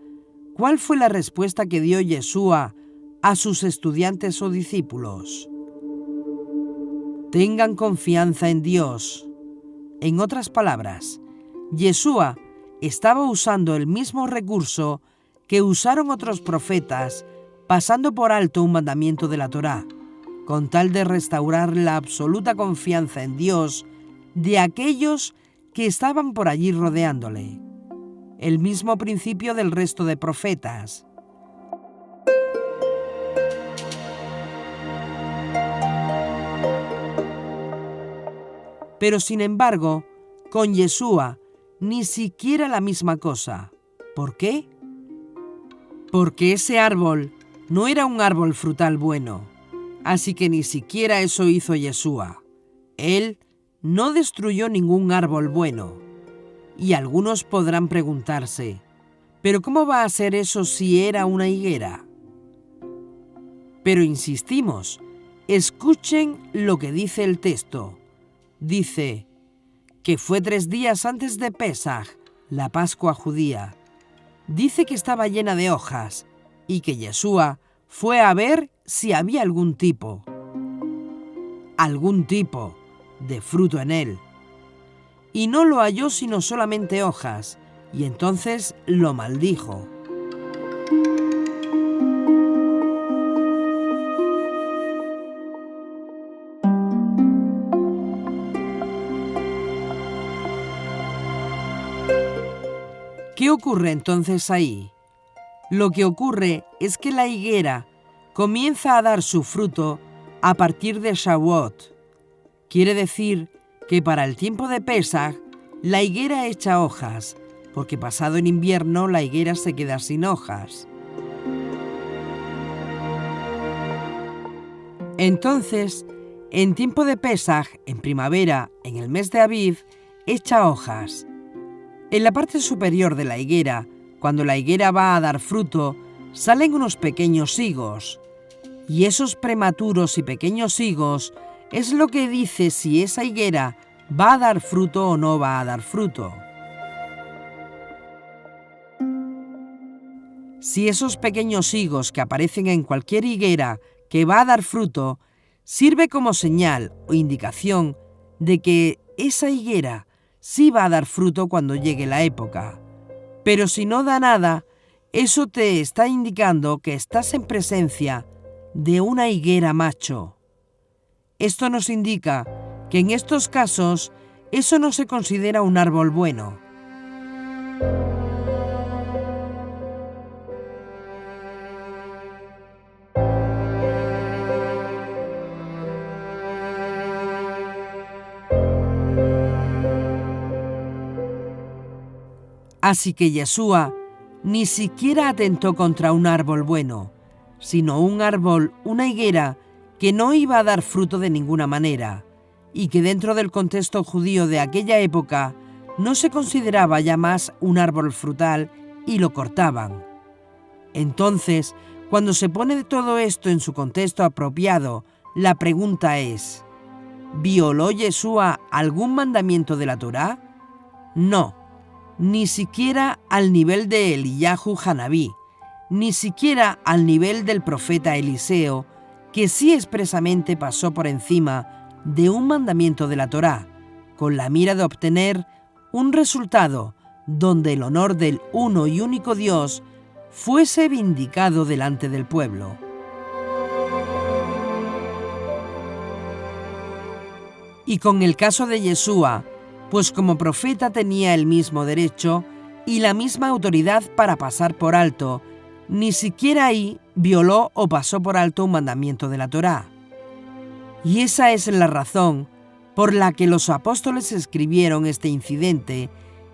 ¿cuál fue la respuesta que dio Yeshua a sus estudiantes o discípulos? Tengan confianza en Dios. En otras palabras, Yeshua estaba usando el mismo recurso que usaron otros profetas, pasando por alto un mandamiento de la Torá, con tal de restaurar la absoluta confianza en Dios de aquellos que estaban por allí rodeándole. El mismo principio del resto de profetas. Pero sin embargo, con Yeshua, ni siquiera la misma cosa. ¿Por qué? Porque ese árbol no era un árbol frutal bueno. Así que ni siquiera eso hizo Yeshua. Él no destruyó ningún árbol bueno. Y algunos podrán preguntarse, ¿pero cómo va a ser eso si era una higuera? Pero insistimos, escuchen lo que dice el texto. Dice que fue 3 días antes de Pesaj, la Pascua judía. Dice que estaba llena de hojas y que Yeshua fue a ver si había algún tipo de fruto en él. Y no lo halló sino solamente hojas, y entonces lo maldijo. ¿Qué ocurre entonces ahí? Lo que ocurre es que la higuera comienza a dar su fruto a partir de Shavuot. Quiere decir que para el tiempo de Pesaj, la higuera echa hojas, porque pasado el invierno la higuera se queda sin hojas. Entonces, en tiempo de Pesaj, en primavera, en el mes de Aviv, echa hojas. En la parte superior de la higuera, cuando la higuera va a dar fruto, salen unos pequeños higos. Y esos prematuros y pequeños higos es lo que dice si esa higuera va a dar fruto o no va a dar fruto. Si esos pequeños higos que aparecen en cualquier higuera que va a dar fruto, sirve como señal o indicación de que esa higuera sí va a dar fruto cuando llegue la época. Pero si no da nada, eso te está indicando que estás en presencia de una higuera macho. Esto nos indica que en estos casos eso no se considera un árbol bueno. Así que Yeshua ni siquiera atentó contra un árbol bueno, sino un árbol, una higuera, que no iba a dar fruto de ninguna manera, y que dentro del contexto judío de aquella época no se consideraba ya más un árbol frutal y lo cortaban. Entonces, cuando se pone todo esto en su contexto apropiado, la pregunta es, ¿violó Yeshua algún mandamiento de la Torá? No. Ni siquiera al nivel de Eliyahu Hanabí, ni siquiera al nivel del profeta Eliseo, que sí expresamente pasó por encima de un mandamiento de la Torá, con la mira de obtener un resultado donde el honor del uno y único Dios fuese vindicado delante del pueblo. Y con el caso de Yeshua, pues como profeta tenía el mismo derecho y la misma autoridad para pasar por alto, ni siquiera ahí violó o pasó por alto un mandamiento de la Torá. Y esa es la razón por la que los apóstoles escribieron este incidente,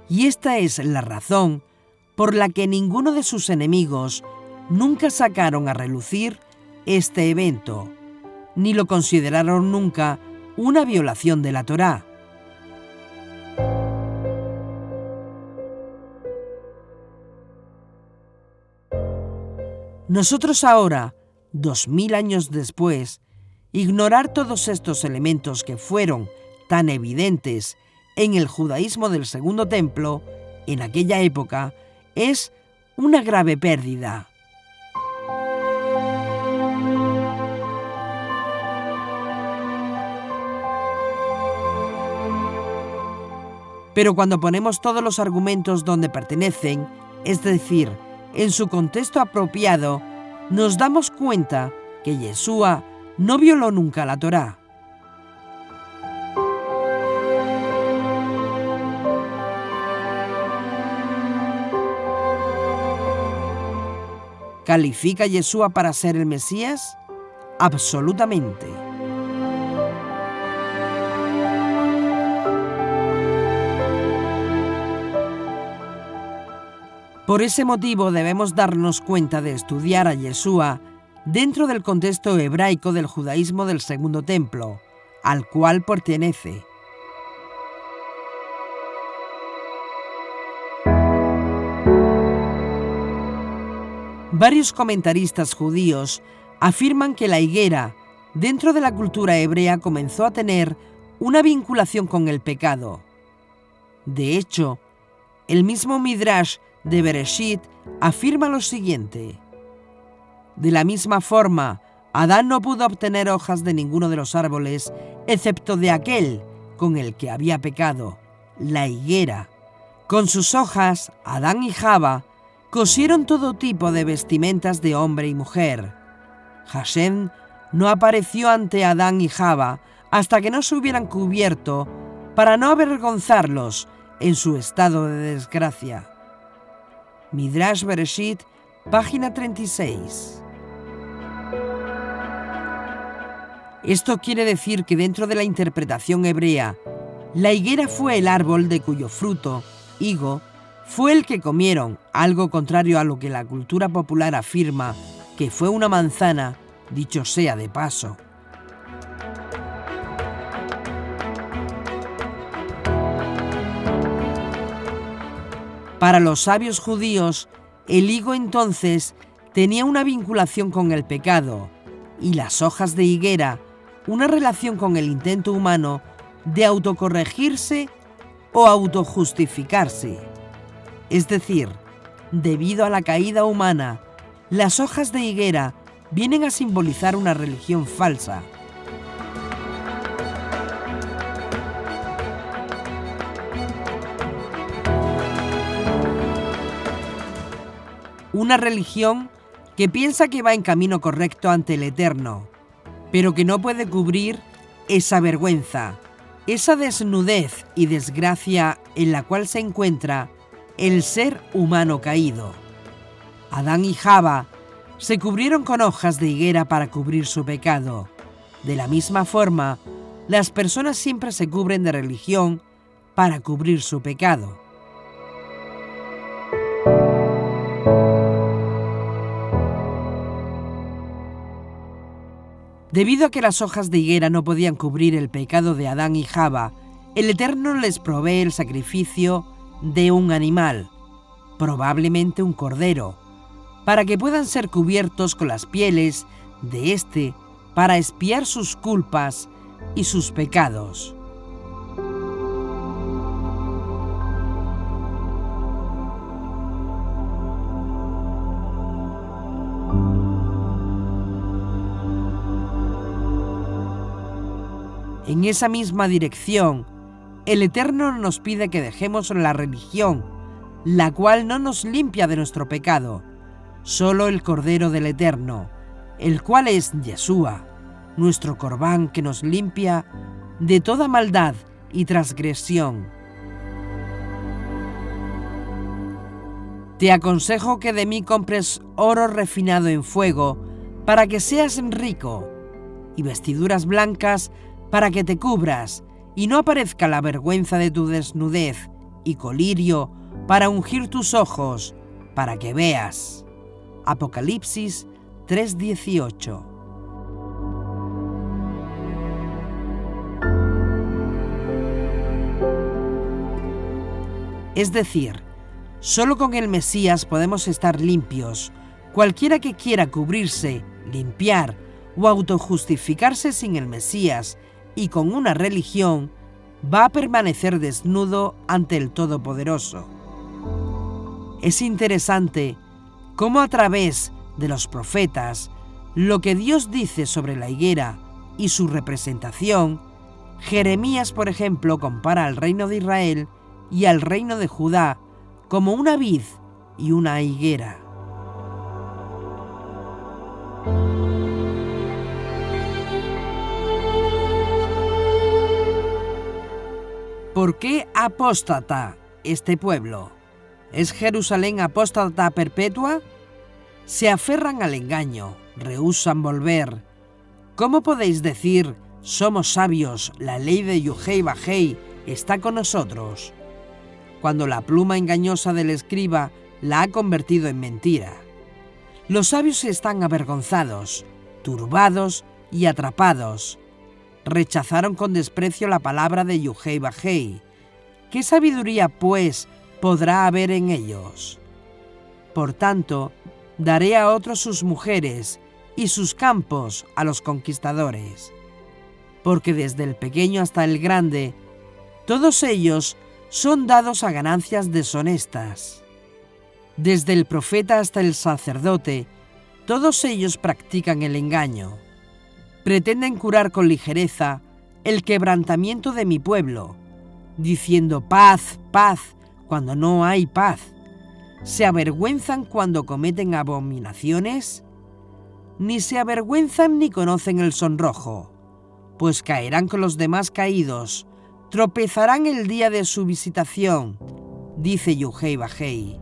y esta es la razón por la que ninguno de sus enemigos nunca sacaron a relucir este evento, ni lo consideraron nunca una violación de la Torá. Nosotros ahora, 2000 años después, ignorar todos estos elementos que fueron tan evidentes en el judaísmo del Segundo Templo, en aquella época, es una grave pérdida. Pero cuando ponemos todos los argumentos donde pertenecen, es decir, en su contexto apropiado, nos damos cuenta que Yeshua no violó nunca la Torá. ¿Califica Yeshua para ser el Mesías? Absolutamente. Por ese motivo debemos darnos cuenta de estudiar a Yeshua dentro del contexto hebraico del judaísmo del Segundo Templo, al cual pertenece. Varios comentaristas judíos afirman que la higuera, dentro de la cultura hebrea, comenzó a tener una vinculación con el pecado. De hecho, el mismo Midrash de Bereshit afirma lo siguiente: de la misma forma, Adán no pudo obtener hojas de ninguno de los árboles, excepto de aquel con el que había pecado, la higuera. Con sus hojas, Adán y Java cosieron todo tipo de vestimentas de hombre y mujer. Hashem no apareció ante Adán y Java hasta que no se hubieran cubierto para no avergonzarlos en su estado de desgracia. Midrash Bereshit, página 36. Esto quiere decir que dentro de la interpretación hebrea, la higuera fue el árbol de cuyo fruto, higo, fue el que comieron, algo contrario a lo que la cultura popular afirma que fue una manzana, dicho sea de paso. Para los sabios judíos, el higo entonces tenía una vinculación con el pecado y las hojas de higuera una relación con el intento humano de autocorregirse o autojustificarse. Es decir, debido a la caída humana, las hojas de higuera vienen a simbolizar una religión falsa. Una religión que piensa que va en camino correcto ante el Eterno, pero que no puede cubrir esa vergüenza, esa desnudez y desgracia en la cual se encuentra el ser humano caído. Adán y Java se cubrieron con hojas de higuera para cubrir su pecado. De la misma forma, las personas siempre se cubren de religión para cubrir su pecado. Debido a que las hojas de higuera no podían cubrir el pecado de Adán y Java, el Eterno les provee el sacrificio de un animal, probablemente un cordero, para que puedan ser cubiertos con las pieles de éste para expiar sus culpas y sus pecados. En esa misma dirección, el Eterno nos pide que dejemos la religión, la cual no nos limpia de nuestro pecado, solo el Cordero del Eterno, el cual es Yeshua, nuestro corbán que nos limpia de toda maldad y transgresión. Te aconsejo que de mí compres oro refinado en fuego para que seas rico, y vestiduras blancas para que te cubras y no aparezca la vergüenza de tu desnudez, y colirio para ungir tus ojos, para que veas. Apocalipsis 3:18. Es decir, solo con el Mesías podemos estar limpios. Cualquiera que quiera cubrirse, limpiar o autojustificarse sin el Mesías y con una religión, va a permanecer desnudo ante el Todopoderoso. Es interesante cómo a través de los profetas, lo que Dios dice sobre la higuera y su representación, Jeremías, por ejemplo, compara al reino de Israel y al reino de Judá como una vid y una higuera. ¿Por qué apóstata este pueblo? ¿Es Jerusalén apóstata perpetua? Se aferran al engaño, rehúsan volver. ¿Cómo podéis decir, somos sabios, la ley de Yuhei Bajei está con nosotros? Cuando la pluma engañosa del escriba la ha convertido en mentira. Los sabios están avergonzados, turbados y atrapados. Rechazaron con desprecio la palabra de Yuhei Bajei. ¿Qué sabiduría, pues, podrá haber en ellos? Por tanto, daré a otros sus mujeres y sus campos a los conquistadores. Porque desde el pequeño hasta el grande, todos ellos son dados a ganancias deshonestas. Desde el profeta hasta el sacerdote, todos ellos practican el engaño. Pretenden curar con ligereza el quebrantamiento de mi pueblo, diciendo paz, paz, cuando no hay paz. ¿Se avergüenzan cuando cometen abominaciones? Ni se avergüenzan ni conocen el sonrojo, pues caerán con los demás caídos, tropezarán el día de su visitación, dice Yuhei Bajei.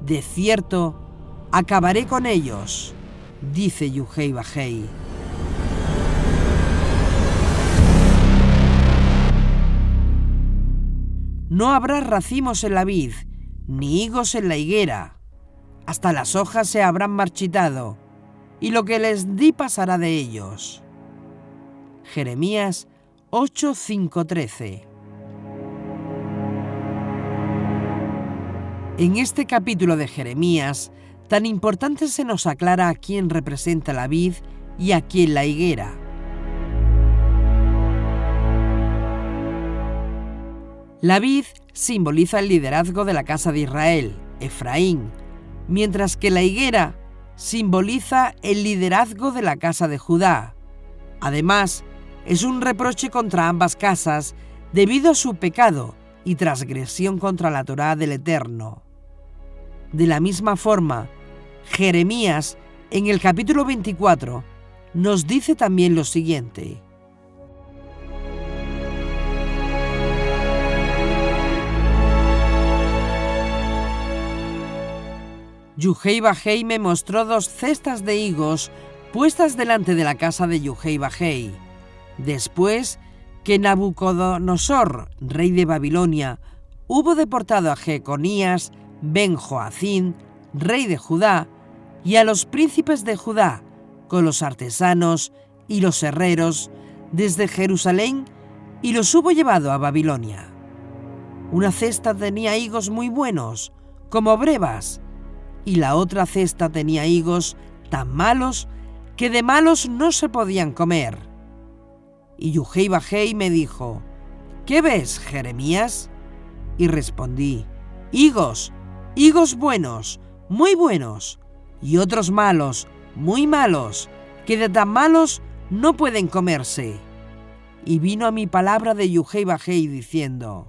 De cierto, acabaré con ellos, dice Yuhei Bajei. No habrá racimos en la vid, ni higos en la higuera. Hasta las hojas se habrán marchitado, y lo que les di pasará de ellos. Jeremías 8:5-13. En este capítulo de Jeremías, tan importante, se nos aclara a quién representa la vid y a quién la higuera. La vid simboliza el liderazgo de la casa de Israel, Efraín, mientras que la higuera simboliza el liderazgo de la casa de Judá. Además, es un reproche contra ambas casas debido a su pecado y transgresión contra la Torá del Eterno. De la misma forma, Jeremías, en el capítulo 24, nos dice también lo siguiente: Yuhei Bajei me mostró 2 cestas de higos puestas delante de la casa de Yuhei Bajei. Después que Nabucodonosor, rey de Babilonia, hubo deportado a Jeconías ben Joacín, rey de Judá, y a los príncipes de Judá, con los artesanos y los herreros, desde Jerusalén, y los hubo llevado a Babilonia. Una cesta tenía higos muy buenos, como brevas, y la otra cesta tenía higos tan malos que de malos no se podían comer. Y Yuhei Bajei me dijo: ¿Qué ves, Jeremías? Y respondí: higos, higos buenos, muy buenos, y otros malos, muy malos, que de tan malos no pueden comerse. Y vino a mi palabra de Yuhei Bajei diciendo: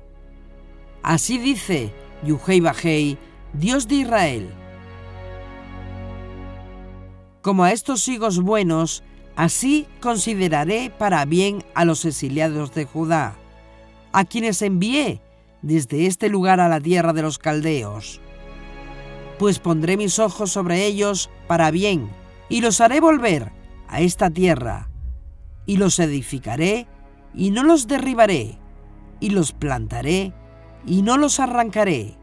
Así dice Yuhei Bajei, Dios de Israel: como a estos higos buenos, así consideraré para bien a los exiliados de Judá, a quienes envié desde este lugar a la tierra de los caldeos. Pues pondré mis ojos sobre ellos para bien, y los haré volver a esta tierra, y los edificaré, y no los derribaré, y los plantaré, y no los arrancaré.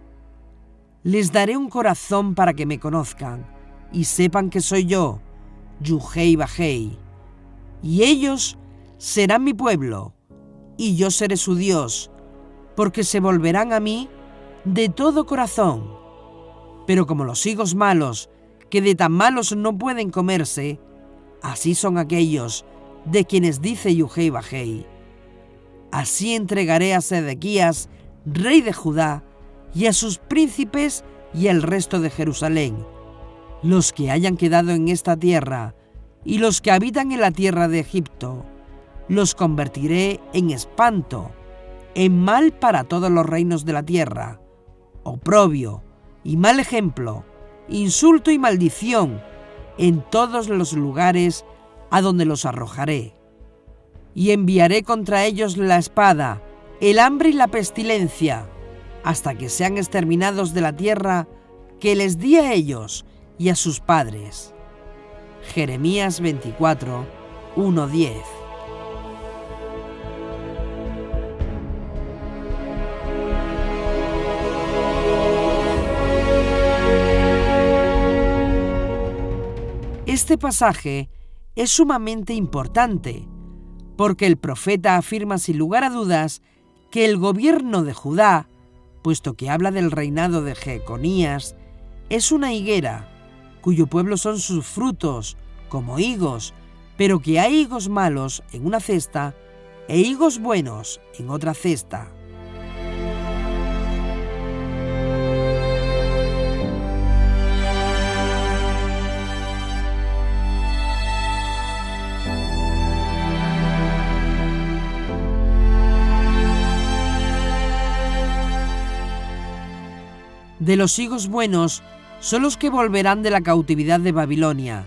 Les daré un corazón para que me conozcan, y sepan que soy yo, Yuhei Bajei, y ellos serán mi pueblo, y yo seré su Dios, porque se volverán a mí de todo corazón. Pero como los higos malos, que de tan malos no pueden comerse, así son aquellos de quienes dice Yuhei Bajei: así entregaré a Sedequías, rey de Judá, y a sus príncipes y al resto de Jerusalén, los que hayan quedado en esta tierra, y los que habitan en la tierra de Egipto, los convertiré en espanto, en mal para todos los reinos de la tierra, oprobio y mal ejemplo, insulto y maldición en todos los lugares a donde los arrojaré. Y enviaré contra ellos la espada, el hambre y la pestilencia, hasta que sean exterminados de la tierra que les di a ellos y a sus padres. Jeremías 24, 1-10. Este pasaje es sumamente importante, porque el profeta afirma sin lugar a dudas que el gobierno de Judá, puesto que habla del reinado de Jeconías, es una higuera, cuyo pueblo son sus frutos, como higos, pero que hay higos malos en una cesta e higos buenos en otra cesta. De los higos buenos son los que volverán de la cautividad de Babilonia.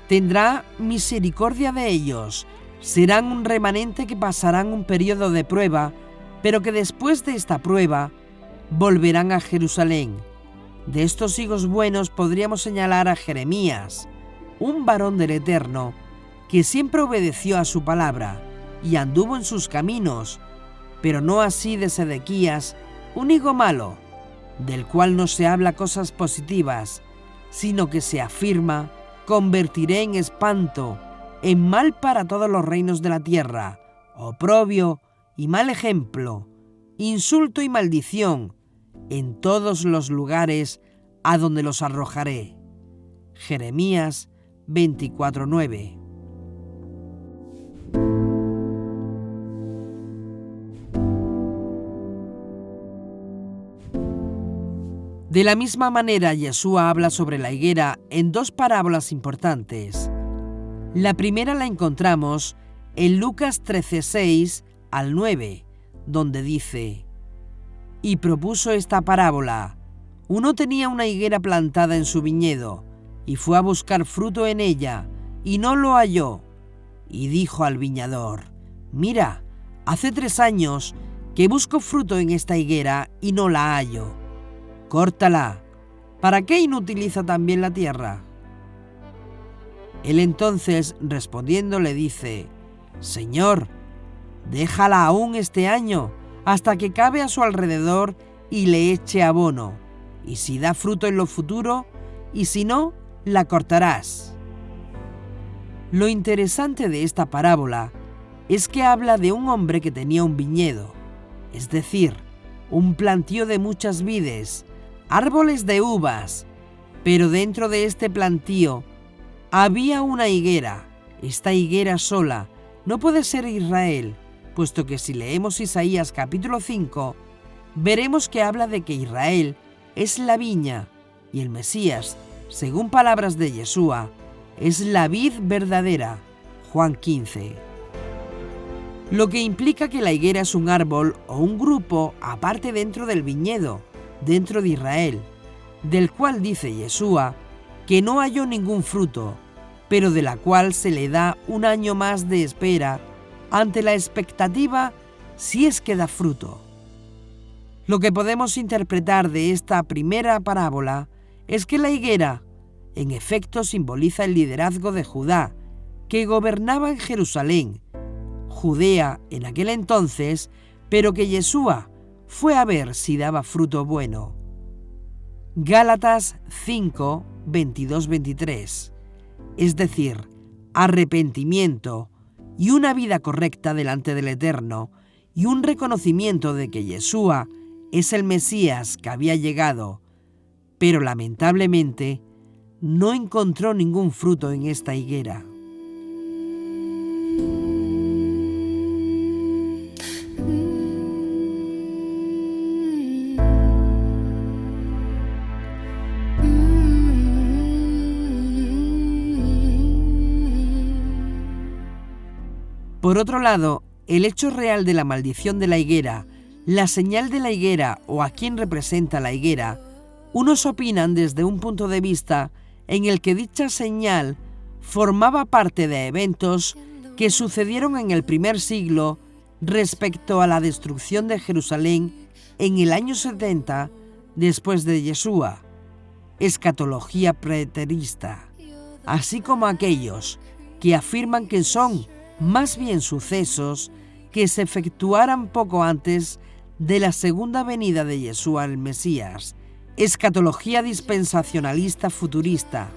Tendrá misericordia de ellos. Serán un remanente que pasarán un periodo de prueba, pero que después de esta prueba volverán a Jerusalén. De estos higos buenos podríamos señalar a Jeremías, un varón del Eterno, que siempre obedeció a su palabra y anduvo en sus caminos, pero no así de Sedequías, un higo malo, del cual no se habla cosas positivas, sino que se afirma: convertiré en espanto, en mal para todos los reinos de la tierra, oprobio y mal ejemplo, insulto y maldición, en todos los lugares a donde los arrojaré. Jeremías 24:9. De la misma manera, Yeshua habla sobre la higuera en dos parábolas importantes. La primera la encontramos en Lucas 13:6 al 9, donde dice: y propuso esta parábola. Uno tenía una higuera plantada en su viñedo, y fue a buscar fruto en ella, y no lo halló. Y dijo al viñador: mira, hace 3 años que busco fruto en esta higuera y no la hallo. Córtala. ¿Para qué inutiliza también la tierra? Él entonces, respondiendo, le dice: Señor, déjala aún este año, hasta que cabe a su alrededor y le eche abono, y si da fruto en lo futuro, y si no, la cortarás. Lo interesante de esta parábola es que habla de un hombre que tenía un viñedo, es decir, un plantío de muchas vides, árboles de uvas, pero dentro de este plantío había una higuera. Esta higuera sola no puede ser Israel, puesto que si leemos Isaías capítulo 5, veremos que habla de que Israel es la viña y el Mesías, según palabras de Yeshua, es la vid verdadera. Juan 15. Lo que implica que la higuera es un árbol o un grupo aparte dentro del viñedo, dentro de Israel, del cual dice Yeshua que no halló ningún fruto, pero de la cual se le da un año más de espera ante la expectativa si es que da fruto. Lo que podemos interpretar de esta primera parábola es que la higuera, en efecto, simboliza el liderazgo de Judá, que gobernaba en Jerusalén, Judea en aquel entonces, pero que Yeshua fue a ver si daba fruto bueno. Gálatas 5, 22-23. Es decir, arrepentimiento y una vida correcta delante del Eterno y un reconocimiento de que Yeshua es el Mesías que había llegado, pero lamentablemente no encontró ningún fruto en esta higuera. Por otro lado, el hecho real de la maldición de la higuera, la señal de la higuera o a quién representa la higuera, unos opinan desde un punto de vista en el que dicha señal formaba parte de eventos que sucedieron en el primer siglo respecto a la destrucción de Jerusalén en el año 70 después de Yeshua, escatología preterista, así como aquellos que afirman que son más bien sucesos que se efectuaran poco antes de la segunda venida de Yeshua el Mesías, escatología dispensacionalista futurista.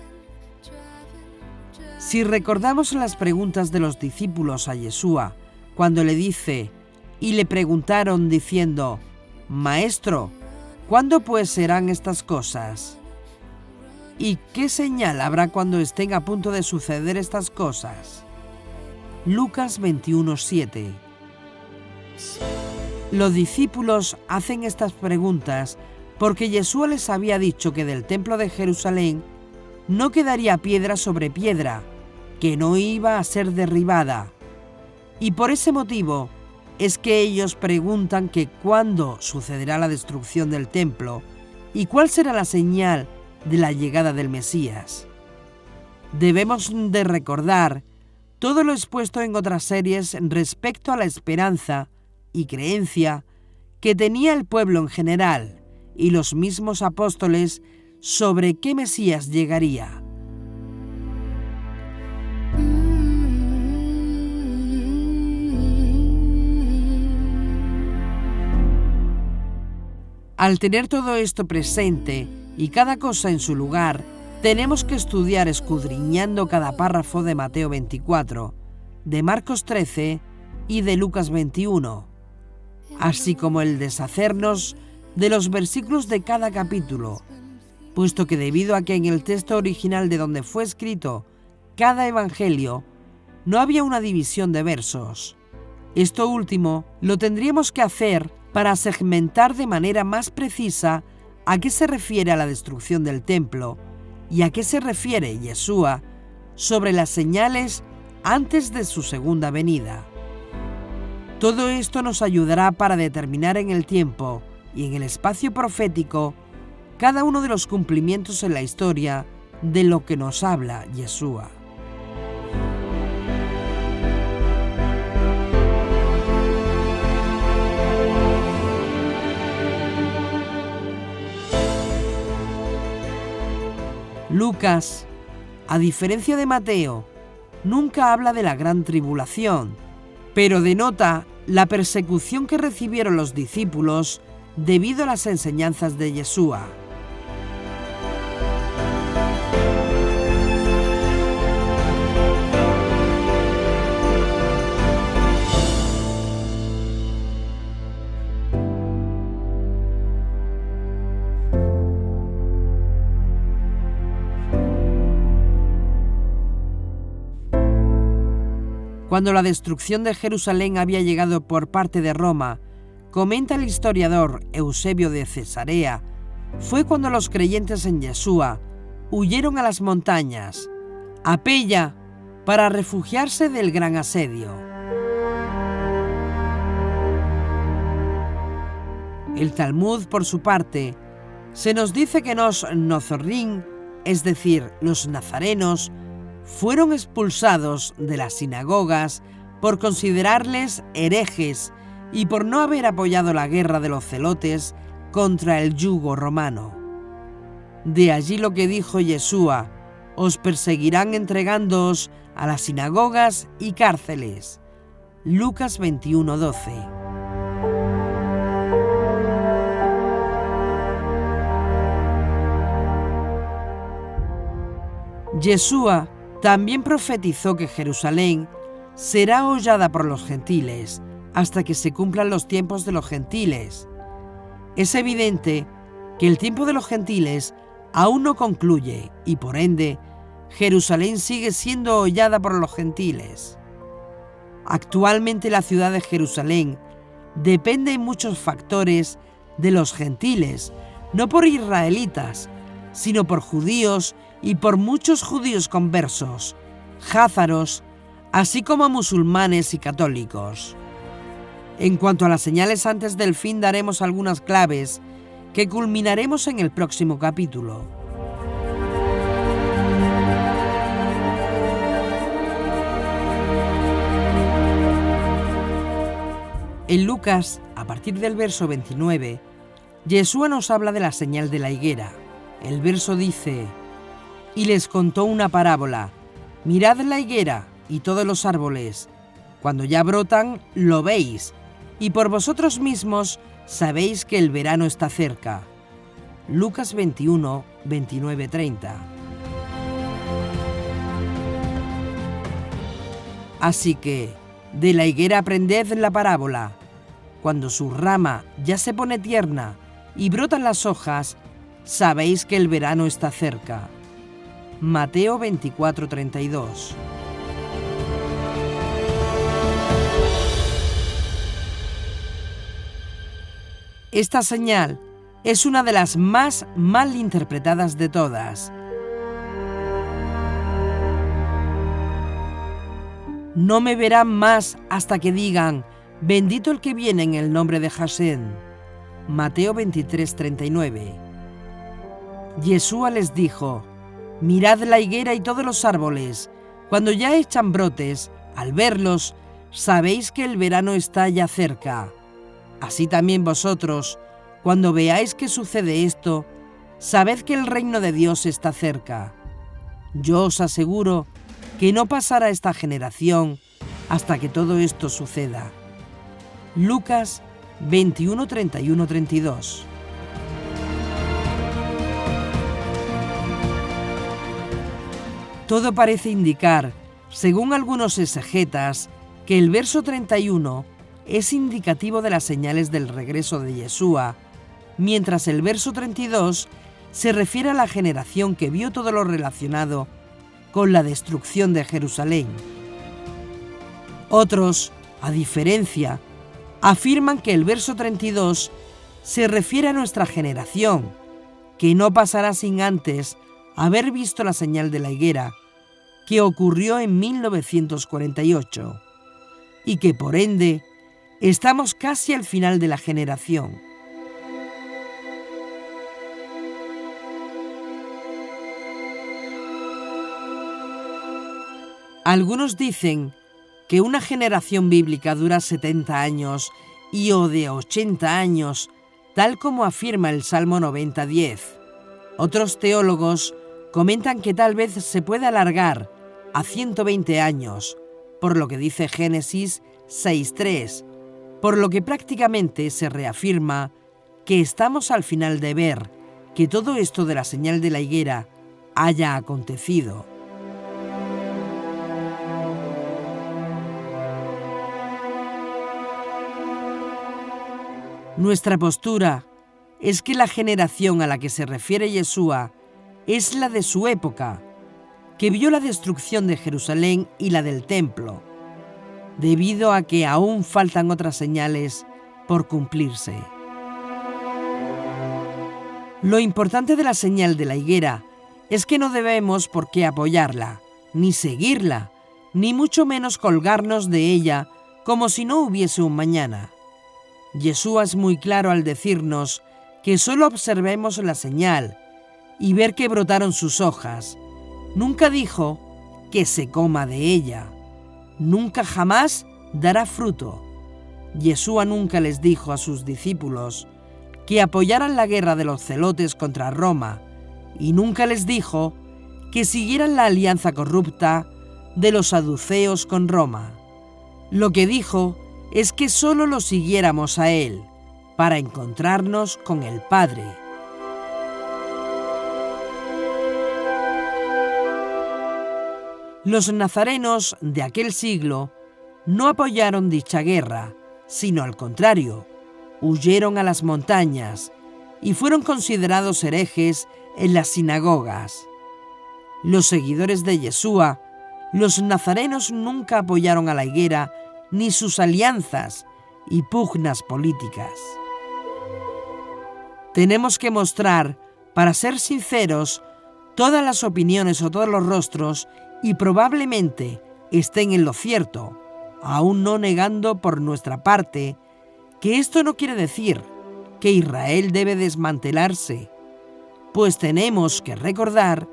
Si recordamos las preguntas de los discípulos a Yeshua, cuando le dice, y le preguntaron diciendo, Maestro, ¿cuándo pues serán estas cosas? ¿Y qué señal habrá cuando estén a punto de suceder estas cosas? Lucas 21:7. Los discípulos hacen estas preguntas porque Yeshua les había dicho que del templo de Jerusalén no quedaría piedra sobre piedra, que no iba a ser derribada. Y por ese motivo es que ellos preguntan que cuándo sucederá la destrucción del templo y cuál será la señal de la llegada del Mesías. Debemos de recordar todo lo expuesto en otras series respecto a la esperanza y creencia que tenía el pueblo en general y los mismos apóstoles sobre qué Mesías llegaría. Al tener todo esto presente y cada cosa en su lugar, tenemos que estudiar escudriñando cada párrafo de Mateo 24, de Marcos 13 y de Lucas 21, así como el deshacernos de los versículos de cada capítulo, puesto que debido a que en el texto original de donde fue escrito cada evangelio no había una división de versos. Esto último lo tendríamos que hacer para segmentar de manera más precisa a qué se refiere a la destrucción del templo y a qué se refiere Yeshua sobre las señales antes de su segunda venida. Todo esto nos ayudará para determinar en el tiempo y en el espacio profético cada uno de los cumplimientos en la historia de lo que nos habla Yeshua. Lucas, a diferencia de Mateo, nunca habla de la gran tribulación, pero denota la persecución que recibieron los discípulos debido a las enseñanzas de Yeshua. Cuando la destrucción de Jerusalén había llegado por parte de Roma, comenta el historiador Eusebio de Cesarea, fue cuando los creyentes en Yeshua huyeron a las montañas, a Pella, para refugiarse del gran asedio. El Talmud, por su parte, se nos dice que los Nozorín, es decir, los nazarenos, fueron expulsados de las sinagogas por considerarles herejes y por no haber apoyado la guerra de los celotes contra el yugo romano. De allí lo que dijo Yeshua: os perseguirán entregándoos a las sinagogas y cárceles. Lucas 21:12. Yeshua también profetizó que Jerusalén será hollada por los gentiles hasta que se cumplan los tiempos de los gentiles. Es evidente que el tiempo de los gentiles aún no concluye y por ende Jerusalén sigue siendo hollada por los gentiles. Actualmente la ciudad de Jerusalén depende en muchos factores de los gentiles, no por israelitas, sino por judíos y por muchos judíos conversos, jázaros, así como musulmanes y católicos. En cuanto a las señales antes del fin, daremos algunas claves que culminaremos en el próximo capítulo. En Lucas, a partir del verso 29, Yeshua nos habla de la señal de la higuera. El verso dice: y les contó una parábola. Mirad la higuera y todos los árboles. Cuando ya brotan, lo veis, y por vosotros mismos sabéis que el verano está cerca. Lucas 21, 29-30. Así que, de la higuera aprended la parábola. Cuando su rama ya se pone tierna y brotan las hojas, sabéis que el verano está cerca. Mateo 24:32. Esta señal es una de las más mal interpretadas de todas. No me verán más hasta que digan, bendito el que viene en el nombre de Hashem. Mateo 23:39. Yeshua les dijo, mirad la higuera y todos los árboles, cuando ya echan brotes, al verlos, sabéis que el verano está ya cerca. Así también vosotros, cuando veáis que sucede esto, sabed que el reino de Dios está cerca. Yo os aseguro que no pasará esta generación hasta que todo esto suceda. Lucas 21:31-32. Todo parece indicar, según algunos exegetas, que el verso 31 es indicativo de las señales del regreso de Yeshua, mientras el verso 32 se refiere a la generación que vio todo lo relacionado con la destrucción de Jerusalén. Otros, a diferencia, afirman que el verso 32 se refiere a nuestra generación, que no pasará sin antes haber visto la señal de la higuera, que ocurrió en 1948, y que por ende estamos casi al final de la generación. Algunos dicen que una generación bíblica dura 70 años y o de 80 años, tal como afirma el Salmo 90:10. Otros teólogos comentan que tal vez se puede alargar a 120 años, por lo que dice Génesis 6:3, por lo que prácticamente se reafirma que estamos al final de ver que todo esto de la señal de la higuera haya acontecido. Nuestra postura es que la generación a la que se refiere Yeshua es la de su época, que vio la destrucción de Jerusalén y la del templo, debido a que aún faltan otras señales por cumplirse. Lo importante de la señal de la higuera es que no debemos por qué apoyarla, ni seguirla, ni mucho menos colgarnos de ella como si no hubiese un mañana. Yeshua es muy claro al decirnos que solo observemos la señal y ver que brotaron sus hojas. Nunca dijo que se coma de ella. Nunca jamás dará fruto. Yeshua nunca les dijo a sus discípulos que apoyaran la guerra de los celotes contra Roma, y nunca les dijo que siguieran la alianza corrupta de los saduceos con Roma. Lo que dijo es que solo lo siguiéramos a Él, para encontrarnos con el Padre. Los nazarenos de aquel siglo no apoyaron dicha guerra, sino al contrario, huyeron a las montañas y fueron considerados herejes en las sinagogas. Los seguidores de Yeshua, los nazarenos, nunca apoyaron a la higuera ni sus alianzas y pugnas políticas. Tenemos que mostrar, para ser sinceros, todas las opiniones o todos los rostros y probablemente estén en lo cierto, aún no negando por nuestra parte que esto no quiere decir que Israel debe desmantelarse, pues tenemos que recordar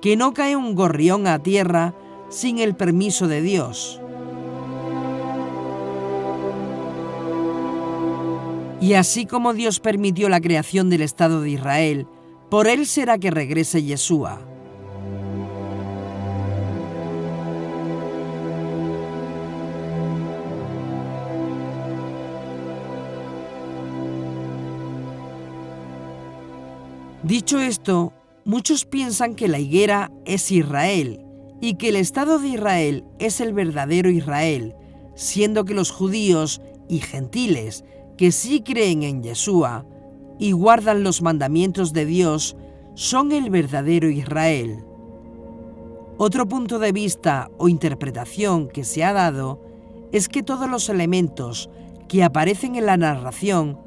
que no cae un gorrión a tierra sin el permiso de Dios. Y así como Dios permitió la creación del Estado de Israel, por él será que regrese Yeshua. Dicho esto, muchos piensan que la higuera es Israel y que el Estado de Israel es el verdadero Israel, siendo que los judíos y gentiles que sí creen en Yeshua y guardan los mandamientos de Dios son el verdadero Israel. Otro punto de vista o interpretación que se ha dado es que todos los elementos que aparecen en la narración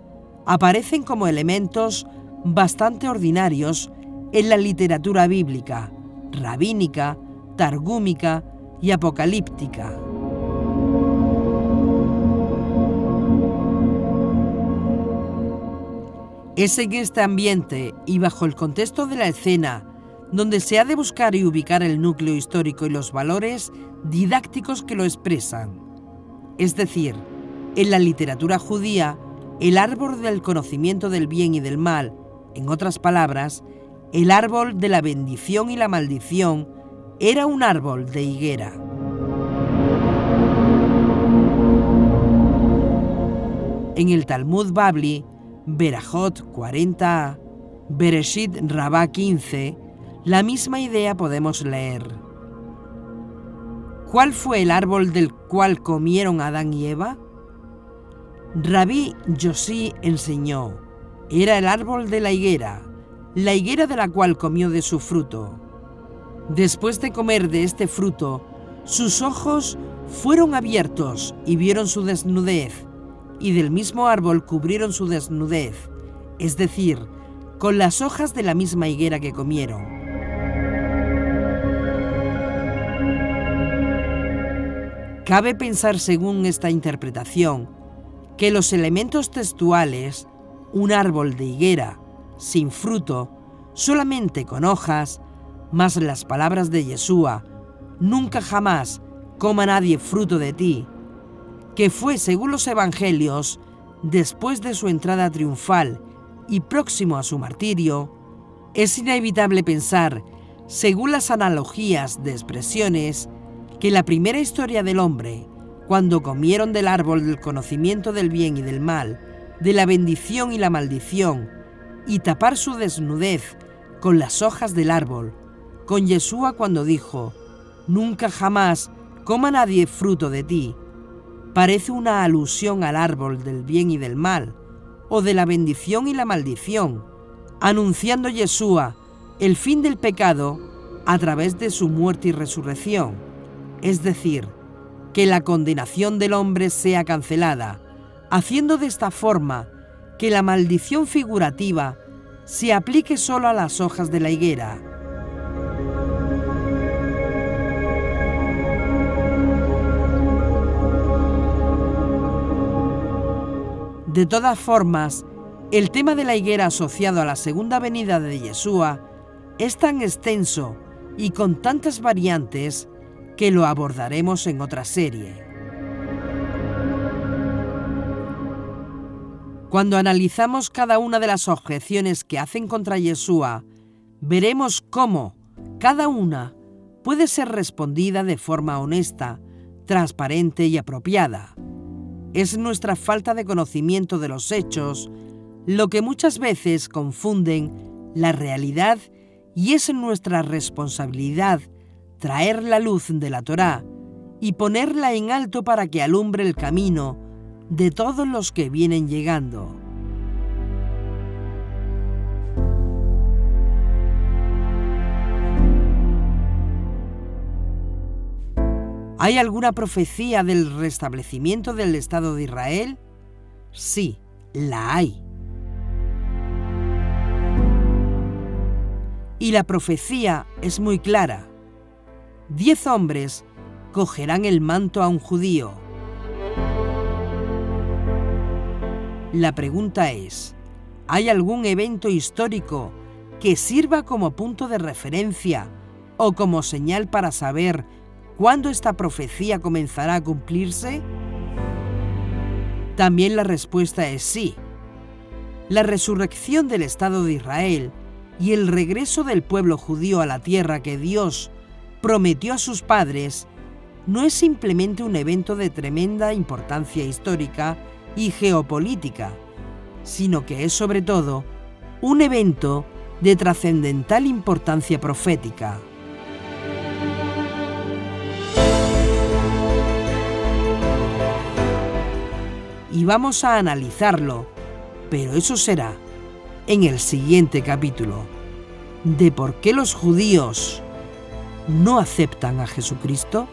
aparecen como elementos bastante ordinarios en la literatura bíblica, rabínica, targúmica y apocalíptica. Es en este ambiente y bajo el contexto de la escena donde se ha de buscar y ubicar el núcleo histórico y los valores didácticos que lo expresan. Es decir, en la literatura judía, el árbol del conocimiento del bien y del mal, en otras palabras, el árbol de la bendición y la maldición, era un árbol de higuera. En el Talmud Babli, Berajot 40a, Bereshit Rabá 15, la misma idea podemos leer. ¿Cuál fue el árbol del cual comieron Adán y Eva? Rabí Yossi enseñó, era el árbol de la higuera de la cual comió de su fruto. Después de comer de este fruto, sus ojos fueron abiertos y vieron su desnudez, y del mismo árbol cubrieron su desnudez, es decir, con las hojas de la misma higuera que comieron. Cabe pensar, según esta interpretación, que los elementos textuales, un árbol de higuera, sin fruto, solamente con hojas, más las palabras de Yeshua, nunca jamás coma nadie fruto de ti, que fue, según los evangelios, después de su entrada triunfal y próximo a su martirio, es inevitable pensar, según las analogías de expresiones, que la primera historia del hombre, cuando comieron del árbol del conocimiento del bien y del mal, de la bendición y la maldición, y tapar su desnudez con las hojas del árbol, con Yeshua cuando dijo, nunca jamás coma nadie fruto de ti, parece una alusión al árbol del bien y del mal, o de la bendición y la maldición, anunciando Yeshua el fin del pecado a través de su muerte y resurrección, es decir, que la condenación del hombre sea cancelada, haciendo de esta forma que la maldición figurativa se aplique solo a las hojas de la higuera. De todas formas, el tema de la higuera asociado a la segunda venida de Yeshua es tan extenso y con tantas variantes que lo abordaremos en otra serie. Cuando analizamos cada una de las objeciones que hacen contra Yeshua, veremos cómo cada una puede ser respondida de forma honesta, transparente y apropiada. Es nuestra falta de conocimiento de los hechos lo que muchas veces confunden la realidad, y es nuestra responsabilidad traer la luz de la Torá y ponerla en alto para que alumbre el camino de todos los que vienen llegando. ¿Hay alguna profecía del restablecimiento del Estado de Israel? Sí, la hay. Y la profecía es muy clara. 10 hombres cogerán el manto a un judío. La pregunta es, ¿hay algún evento histórico que sirva como punto de referencia o como señal para saber cuándo esta profecía comenzará a cumplirse? También la respuesta es sí. La resurrección del Estado de Israel y el regreso del pueblo judío a la tierra que Dios prometió a sus padres no es simplemente un evento de tremenda importancia histórica y geopolítica, sino que es sobre todo un evento de trascendental importancia profética. y vamos a analizarlo, pero eso será en el siguiente capítulo de por qué los judíos no aceptan a Jesucristo.